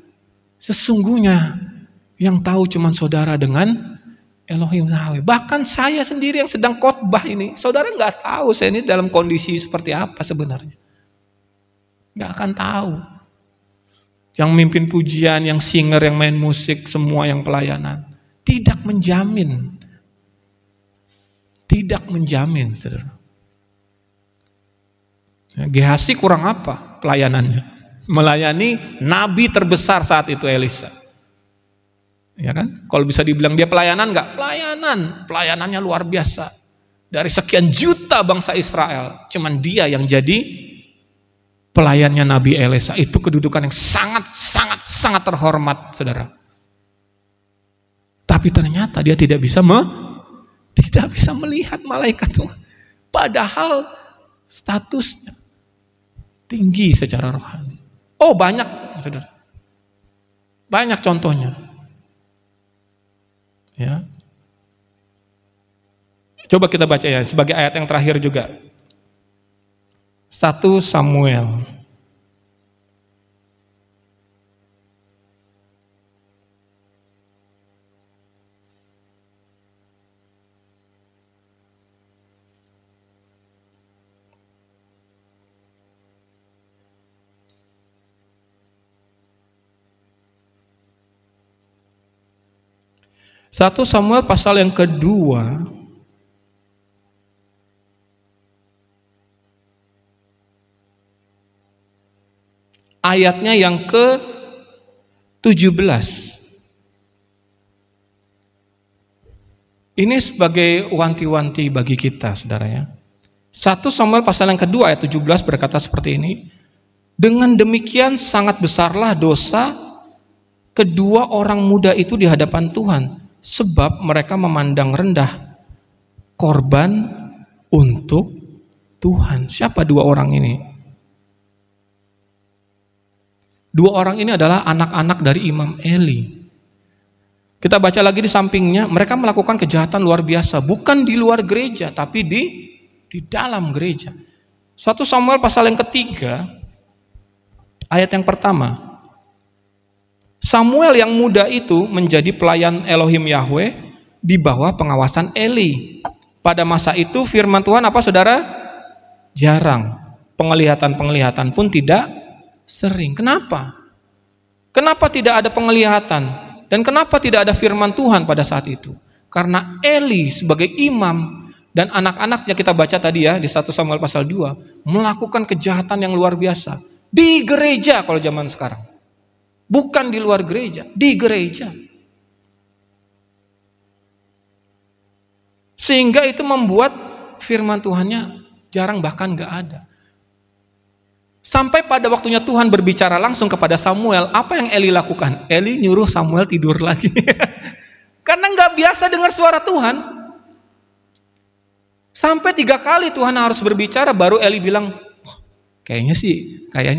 Sesungguhnya yang tahu cuma saudara dengan Elohim Yahweh. Bahkan saya sendiri yang sedang khotbah ini, saudara nggak tahu saya ini dalam kondisi seperti apa sebenarnya. Nggak akan tahu. Yang mimpin pujian, yang singer, yang main musik, semua yang pelayanan. Tidak menjamin. Tidak menjamin, saudara. Gehazi kurang apa pelayanannya? Melayani nabi terbesar saat itu, Elisa. Ya kan? Kalau bisa dibilang dia pelayanan enggak? Pelayanan. Pelayanannya luar biasa. Dari sekian juta bangsa Israel, cuman dia yang jadi pelayannya Nabi Elisa. Itu kedudukan yang sangat terhormat, saudara. Tapi ternyata dia tidak bisa melihat malaikat Tuhan. Padahal statusnya tinggi secara rohani. Oh, banyak, saudara. Banyak contohnya. Ya. Coba kita baca ya, sebagai ayat yang terakhir juga. 1 Samuel. Satu Samuel pasal yang kedua. Ayatnya yang ke-17. Ini sebagai wanti-wanti bagi kita, saudara ya. 1 Samuel pasal yang kedua ayat 17 berkata seperti ini. Dengan demikian sangat besarlah dosa kedua orang muda itu di hadapan Tuhan, sebab mereka memandang rendah korban untuk Tuhan. Siapa dua orang ini? Dua orang ini adalah anak-anak dari Imam Eli. Kita baca lagi di sampingnya, mereka melakukan kejahatan luar biasa, bukan di luar gereja, tapi di dalam gereja. 1 Samuel pasal yang ketiga, ayat yang pertama. Samuel yang muda itu menjadi pelayan Elohim Yahweh di bawah pengawasan Eli. Pada masa itu firman Tuhan apa saudara? Jarang. Penglihatan-penglihatan pun tidak sering. Kenapa? Kenapa tidak ada penglihatan? Dan kenapa tidak ada firman Tuhan pada saat itu? Karena Eli sebagai imam Dan anak-anaknya kita baca tadi ya di 1 Samuel pasal 2 melakukan kejahatan yang luar biasa di gereja kalau zaman sekarang. Bukan di luar gereja, di gereja. Sehingga itu membuat firman Tuhannya jarang bahkan gak ada. Sampai pada waktunya Tuhan berbicara langsung kepada Samuel, apa yang Eli lakukan? Eli nyuruh Samuel tidur lagi. Karena gak biasa dengar suara Tuhan. Sampai 3 kali Tuhan harus berbicara, baru Eli bilang, kayaknya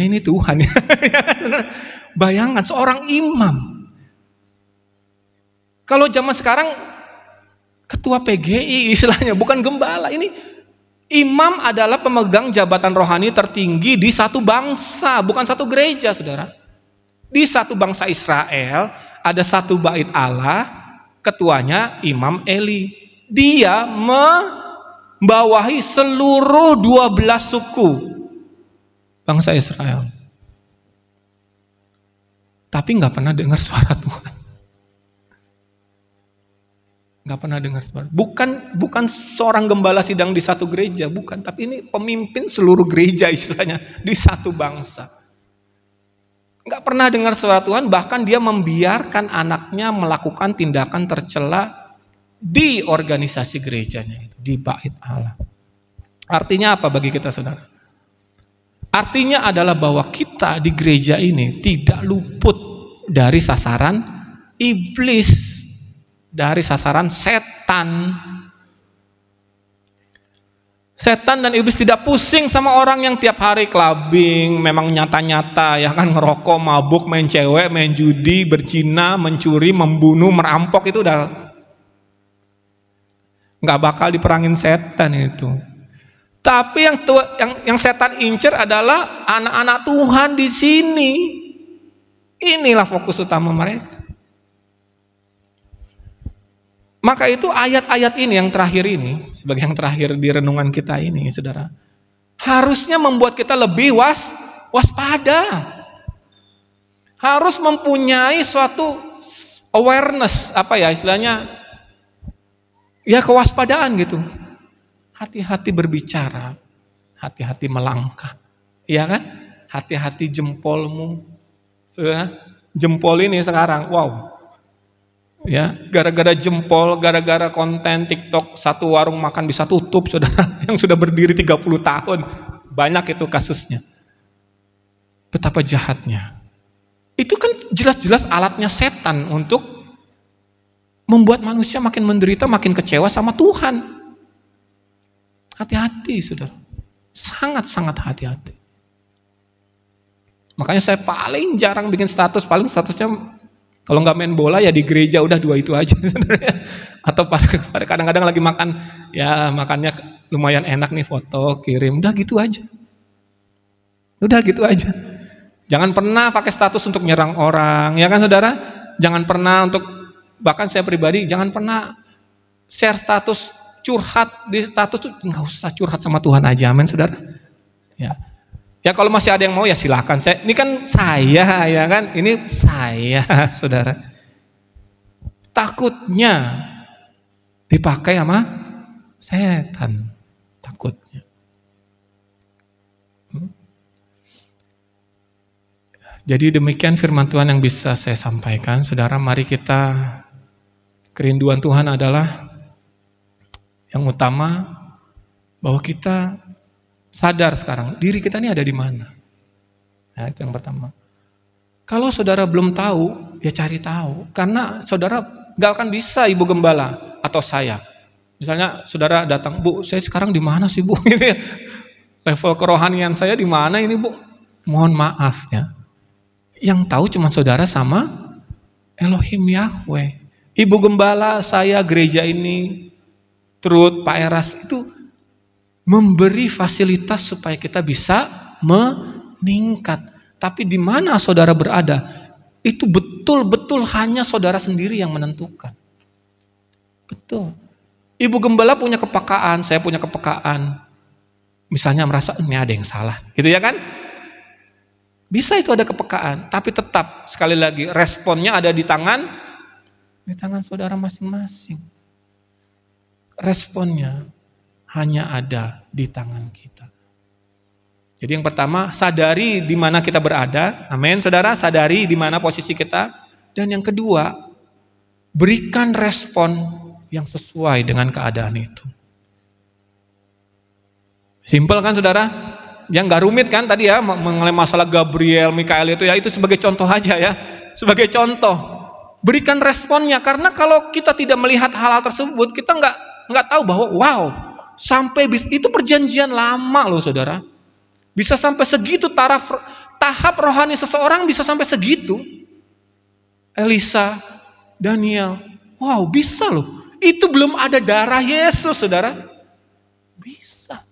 ini Tuhan. Bayangkan seorang imam. Kalau zaman sekarang ketua PGI istilahnya, bukan gembala. Ini imam adalah pemegang jabatan rohani tertinggi di satu bangsa, bukan satu gereja, saudara. Di satu bangsa Israel ada satu bait Allah, ketuanya Imam Eli. Dia membawahi seluruh 12 suku bangsa Israel. Tapi nggak pernah dengar suara Tuhan. Nggak pernah dengar suara. Bukan seorang gembala sidang di satu gereja, bukan. Tapi ini pemimpin seluruh gereja istilahnya di satu bangsa. Nggak pernah dengar suara Tuhan, bahkan dia membiarkan anaknya melakukan tindakan tercela di organisasi gerejanya itu, di bait Allah. Artinya apa bagi kita, saudara? Artinya adalah bahwa kita di gereja ini tidak luput dari sasaran iblis, dari sasaran setan. Setan dan iblis tidak pusing sama orang yang tiap hari clubbing, memang nyata-nyata ya kan, ngerokok, mabuk, main cewek, main judi, berzina, mencuri, membunuh, merampok, itu udah nggak bakal diperangin setan itu. Tapi yang setan incer adalah anak-anak Tuhan di sini. Inilah fokus utama mereka. Maka itu ayat-ayat ini yang terakhir ini, sebagai yang terakhir di renungan kita ini, saudara, harusnya membuat kita lebih waspada. Harus mempunyai suatu awareness, apa ya istilahnya, ya kewaspadaan gitu. Hati-hati berbicara, hati-hati melangkah, ya kan? Hati-hati jempolmu, jempol ini sekarang, wow. Ya, gara-gara jempol, gara-gara konten TikTok, satu warung makan bisa tutup, saudara, yang sudah berdiri 30 tahun. Banyak itu kasusnya. Betapa jahatnya. Itu kan jelas-jelas alatnya setan untuk membuat manusia makin menderita, makin kecewa sama Tuhan. Hati-hati, saudara. Sangat-sangat hati-hati. Makanya saya paling jarang bikin status, paling statusnya kalau nggak main bola ya di gereja, udah 2 itu aja sebenarnya. Atau pada kadang-kadang lagi makan, ya makannya lumayan enak nih, foto kirim, udah gitu aja. Udah gitu aja. Jangan pernah pakai status untuk nyerang orang, ya kan saudara? Jangan pernah untuk, bahkan saya pribadi jangan pernah share status curhat di status tuh, nggak usah, curhat sama Tuhan aja, amin saudara. Ya kalau masih ada yang mau ya silakan. Ini kan saya, ya kan? Ini saya, saudara. Takutnya dipakai sama setan. Takutnya. Jadi demikian firman Tuhan yang bisa saya sampaikan. Saudara, mari kita, kerinduan Tuhan adalah yang utama bahwa kita sadar sekarang, diri kita ini ada di mana. Nah, itu yang pertama. Kalau saudara belum tahu, ya cari tahu. Karena saudara gak akan bisa ibu gembala atau saya. Misalnya saudara datang, Bu, saya sekarang di mana sih Bu? Level kerohanian saya di mana ini Bu? Mohon maaf ya. Yang tahu cuma saudara sama Elohim Yahweh. Ibu gembala saya gereja ini, Truth, Pak Eras, itu memberi fasilitas supaya kita bisa meningkat. Tapi di mana saudara berada, itu betul-betul hanya saudara sendiri yang menentukan. Betul. Ibu gembala punya kepekaan, saya punya kepekaan. Misalnya merasa ini ada yang salah, gitu ya kan? Bisa itu ada kepekaan, tapi tetap sekali lagi responnya ada di tangan saudara masing-masing. Responnya. hanya ada di tangan kita. Jadi yang pertama, sadari di mana kita berada. Amin, saudara, sadari di mana posisi kita. Dan yang kedua, berikan respon yang sesuai dengan keadaan itu. Simpel kan saudara? Yang gak rumit kan tadi ya, mengenai masalah Gabriel, Mikael itu ya, itu sebagai contoh aja ya. Sebagai contoh. Berikan responnya, karena kalau kita tidak melihat hal-hal tersebut, kita nggak tahu bahwa wow, sampai itu perjanjian lama loh saudara. Bisa sampai segitu tahap rohani seseorang bisa sampai segitu. Elisa, Daniel, wow bisa loh. Itu belum ada darah Yesus saudara. Bisa.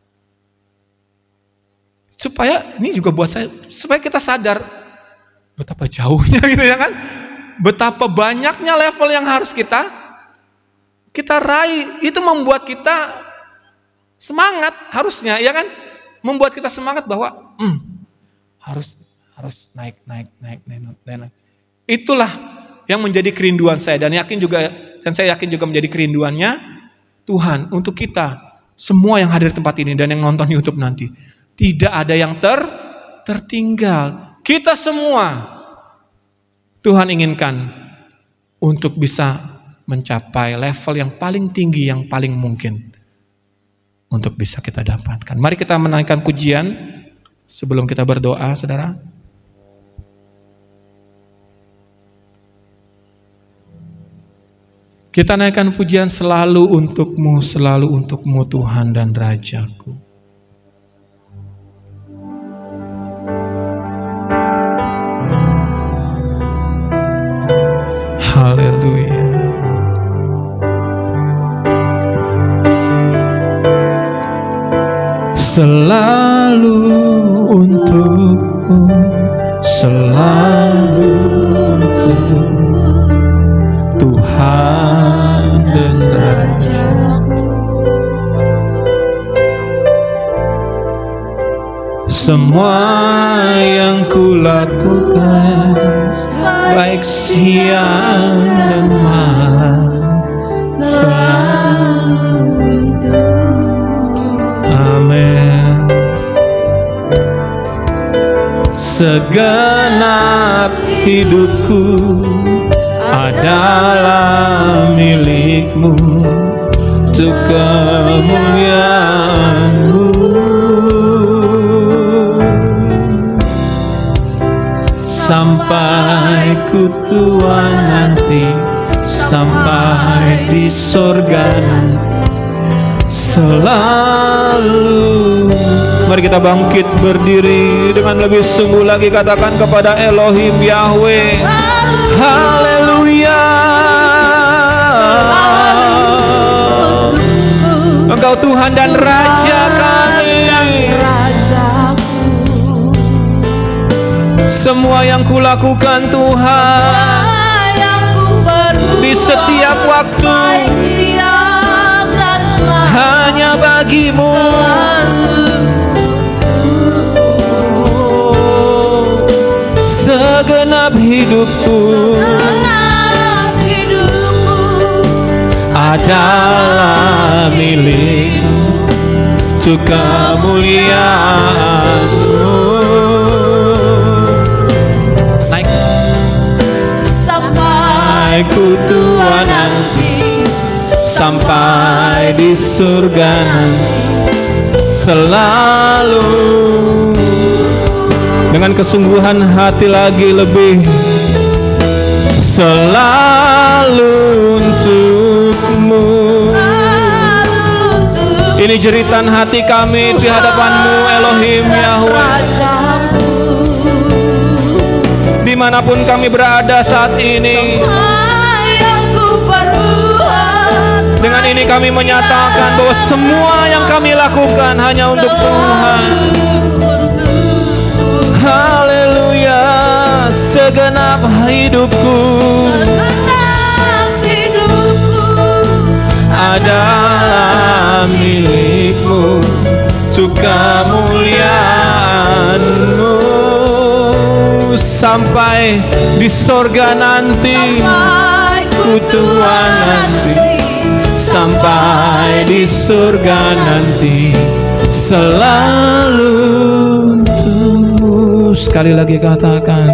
Supaya ini juga buat saya, supaya kita sadar betapa jauhnya gitu ya kan. Betapa banyaknya level yang harus kita raih. Itu membuat kita semangat harusnya, ya kan? Membuat kita semangat bahwa harus naik. Itulah yang menjadi kerinduan saya dan saya yakin juga menjadi kerinduannya Tuhan untuk kita semua yang hadir di tempat ini dan yang nonton YouTube nanti. Tidak ada yang tertinggal. Kita semua Tuhan inginkan untuk bisa mencapai level yang paling tinggi, yang paling mungkin untuk bisa kita dapatkan. Mari kita menaikkan pujian sebelum kita berdoa, saudara. Kita naikkan pujian selalu untukmu Tuhan dan Rajaku. Haleluya. Selalu untukmu, selalu untukmu, Tuhan dan Raja-Ku. Semua yang kulakukan, baik siang dan malam, selalu untukmu. Amin. Segenap hidupku adalah milik-Mu, untuk kemuliaan-Mu. Sampai ku tua nanti, sampai di surga nanti, selalu. Mari kita bangkit berdiri dengan lebih sungguh lagi, katakan kepada Elohim Yahweh, haleluya. Engkau Tuhan dan Raja kami. Semua yang kulakukan Tuhan, di setiap waktu, hanya bagi-Mu. Segenap hidupku adalah milik-Mu, untuk kemuliaan-Mu. Naik. Sampai ku tua nanti, sampai di surga nanti, selalu. Dengan kesungguhan hati lagi lebih, selalu untuk-Mu. Ini jeritan hati kami di hadapan-Mu Elohim Yahweh. Dimanapun kami berada saat ini, dengan ini kami menyatakan bahwa semua yang kami lakukan hanya untuk Tuhan. Haleluya. Segenap hidupku adalah milik-Mu, untuk kemuliaan-Mu. Sampai di sorga nanti, ku tua nanti, sampai di surga nanti, selalu untukmu. Sekali lagi katakan,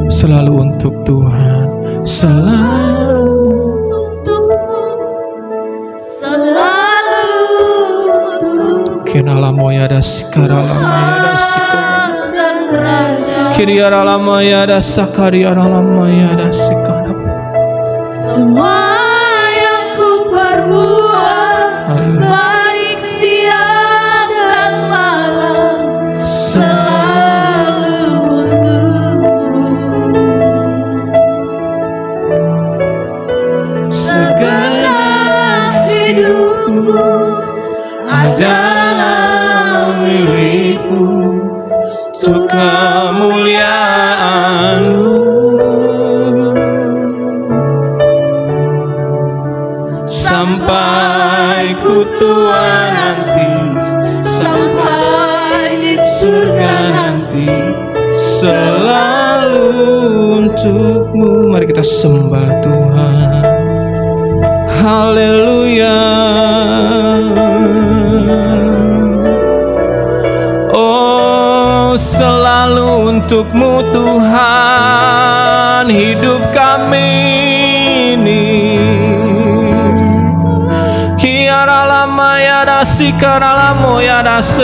selalu untuk Tuhan, selalu untukmu, selalu untukmu. Kinala moya da sikara la moya da sikara dan Raja, kiriara la moya da sakariara la moya da sikara. semua yang ku perbuat, baik siang dan malam, selalu untukmu. Segenap hidupku adalah milikmu, untuk kemuliaan-Mu. Sampai ku tua nanti, sampai di surga nanti, selalu untuk-Mu. Mari kita sembah Tuhan. Haleluya. Oh, selalu untuk-Mu Tuhan hidup kami ini. Kiara lama ya dasi karalamo ya dasi.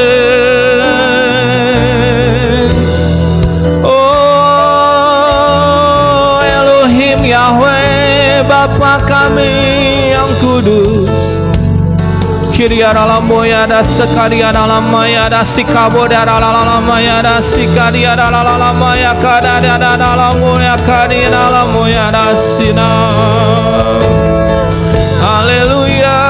Oh Elohim Yahweh, Bapa kami yang kudus. Kiara lama ya dasi karia lama ya dasi kaboda lama ya dasi karia lama ya kada lama ya karia lama ya dasi na. Haleluya.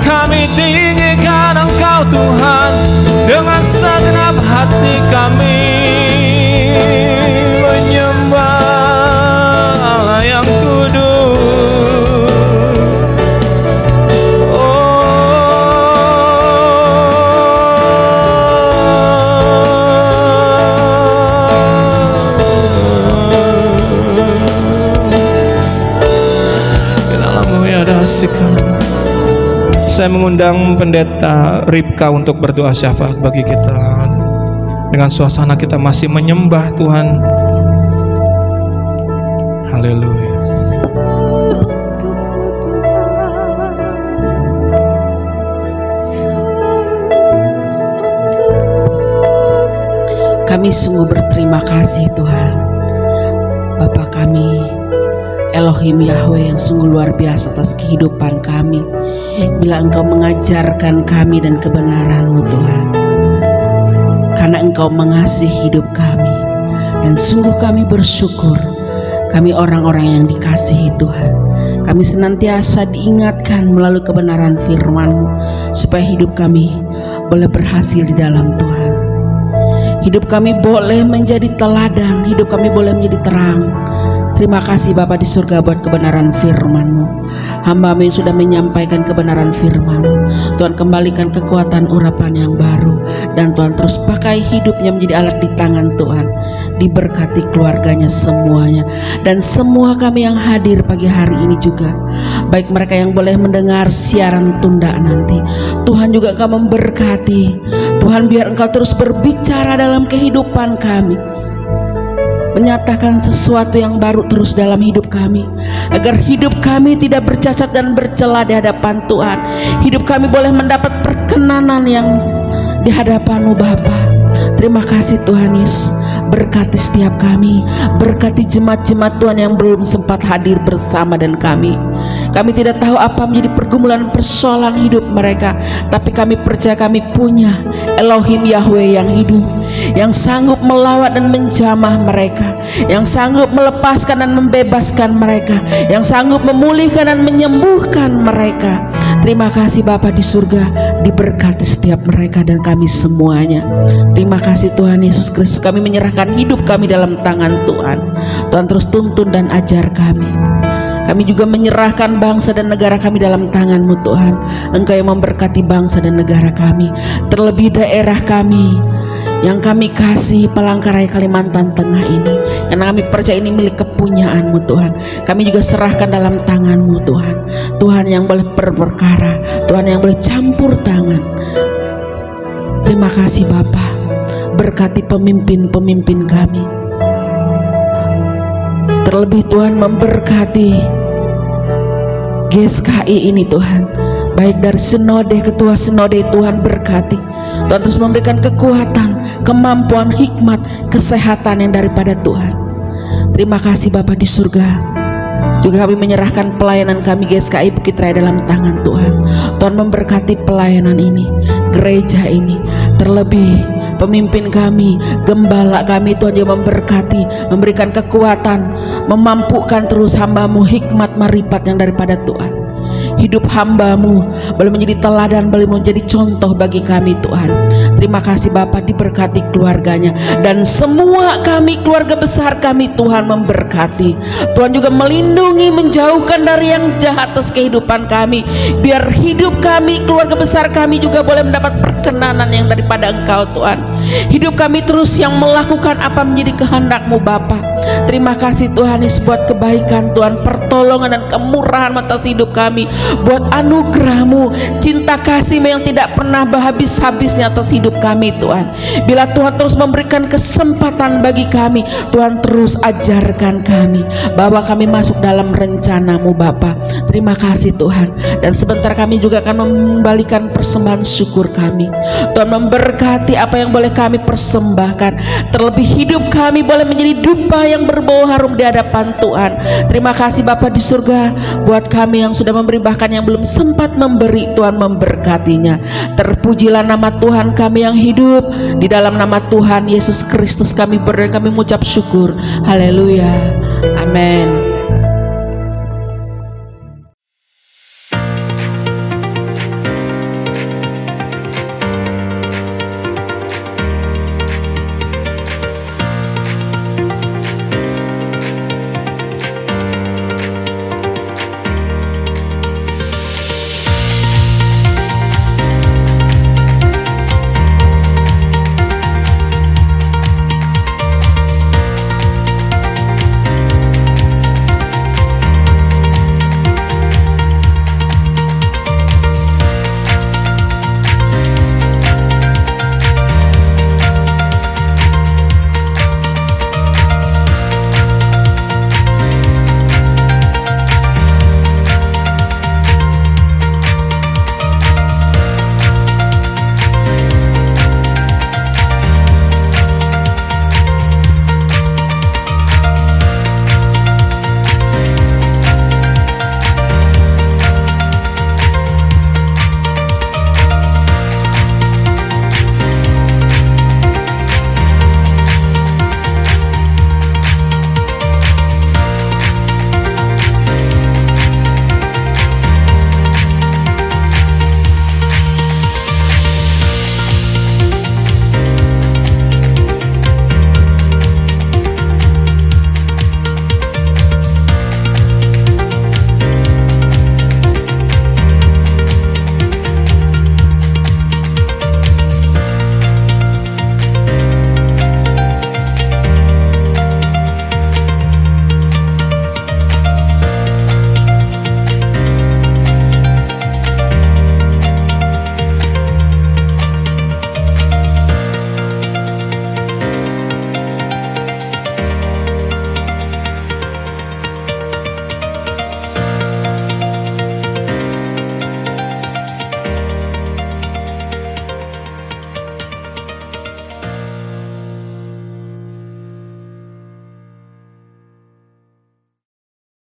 Kami tinggikan Engkau Tuhan dengan segenap hati kami, menyembah Allah yang kudus. Saya mengundang Pendeta Ripka untuk berdoa syafaat bagi kita. Dengan suasana kita masih menyembah Tuhan. Haleluya. Kami sungguh berterima kasih Tuhan, Bapa kami Elohim Yahweh yang sungguh luar biasa atas kehidupan kami. Bila Engkau mengajarkan kami dan kebenaran-Mu Tuhan, karena Engkau mengasihi hidup kami, dan sungguh kami bersyukur. Kami orang-orang yang dikasihi Tuhan. Kami senantiasa diingatkan melalui kebenaran firman-Mu, supaya hidup kami boleh berhasil di dalam Tuhan. Hidup kami boleh menjadi teladan, hidup kami boleh menjadi terang. Terima kasih Bapa di surga buat kebenaran firman-Mu. Hamba-Mu yang sudah menyampaikan kebenaran firman-Mu, Tuhan kembalikan kekuatan urapan yang baru, dan Tuhan terus pakai hidupnya menjadi alat di tangan Tuhan. Diberkati keluarganya semuanya, dan semua kami yang hadir pagi hari ini juga, baik mereka yang boleh mendengar siaran tunda nanti. Tuhan juga Engkau memberkati. Tuhan biar Engkau terus berbicara dalam kehidupan kami, menyatakan sesuatu yang baru terus dalam hidup kami, agar hidup kami tidak bercacat dan bercela di hadapan Tuhan. Hidup kami boleh mendapat perkenanan yang di hadapan-Mu Bapa. Terima kasih Tuhan Yesus. Berkati setiap kami, berkati jemaat-jemaat Tuhan yang belum sempat hadir bersama dan kami. Kami tidak tahu apa menjadi pergumulan persoalan hidup mereka, tapi kami percaya kami punya Elohim Yahweh yang hidup, yang sanggup melawat dan menjamah mereka, yang sanggup melepaskan dan membebaskan mereka, yang sanggup memulihkan dan menyembuhkan mereka. Terima kasih Bapa di surga, diberkati setiap mereka dan kami semuanya. Terima kasih Tuhan Yesus Kristus, kami menyerahkan hidup kami dalam tangan Tuhan. Tuhan terus tuntun dan ajar kami. Kami juga menyerahkan bangsa dan negara kami dalam tangan-Mu Tuhan. Engkau yang memberkati bangsa dan negara kami, terlebih daerah kami yang kami kasih, Palangkaraya Kalimantan Tengah ini, karena kami percaya ini milik kepunyaan-Mu Tuhan. Kami juga serahkan dalam tangan-Mu Tuhan. Tuhan yang boleh berperkara, Tuhan yang boleh campur tangan. Terima kasih Bapa. Berkati pemimpin-pemimpin kami, terlebih Tuhan memberkati GSKI ini Tuhan, baik dari sinode, ketua sinode, Tuhan berkati. Tuhan terus memberikan kekuatan, kemampuan, hikmat, kesehatan yang daripada Tuhan. Terima kasih Bapa di surga. Juga kami menyerahkan pelayanan kami GSKI Bukit Raya dalam tangan Tuhan. Tuhan memberkati pelayanan ini, gereja ini, terlebih pemimpin kami, gembala kami, Tuhan juga memberkati, memberikan kekuatan, memampukan terus hamba-Mu, hikmat, marifat yang daripada Tuhan. Hidup hamba-Mu boleh menjadi teladan, boleh menjadi contoh bagi kami Tuhan. Terima kasih Bapa, diberkati keluarganya dan semua kami, keluarga besar kami, Tuhan memberkati. Tuhan juga melindungi, menjauhkan dari yang jahat atas kehidupan kami. Biar hidup kami, keluarga besar kami juga boleh mendapat perkenanan yang daripada Engkau Tuhan. Hidup kami terus yang melakukan apa menjadi kehendak-Mu Bapa. Terima kasih Tuhan Yesus buat kebaikan Tuhan, pertolongan dan kemurahan atas hidup kami, buat anugerah-Mu, cinta kasih-Mu yang tidak pernah habis-habisnya atas hidup kami Tuhan. Bila Tuhan terus memberikan kesempatan bagi kami, Tuhan terus ajarkan kami, bawa kami masuk dalam rencana-Mu Bapa. Terima kasih Tuhan. Dan sebentar kami juga akan mengembalikan persembahan syukur kami. Tuhan memberkati apa yang boleh kami persembahkan, terlebih hidup kami boleh menjadi dupa yang berbau harum di hadapan Tuhan. Terima kasih Bapa di surga, buat kami yang sudah memberi, bahkan yang belum sempat memberi, Tuhan memberkatinya. Terpujilah nama Tuhan kami yang hidup. Di dalam nama Tuhan Yesus Kristus kami berdoa, kami mengucap syukur. Haleluya, amin.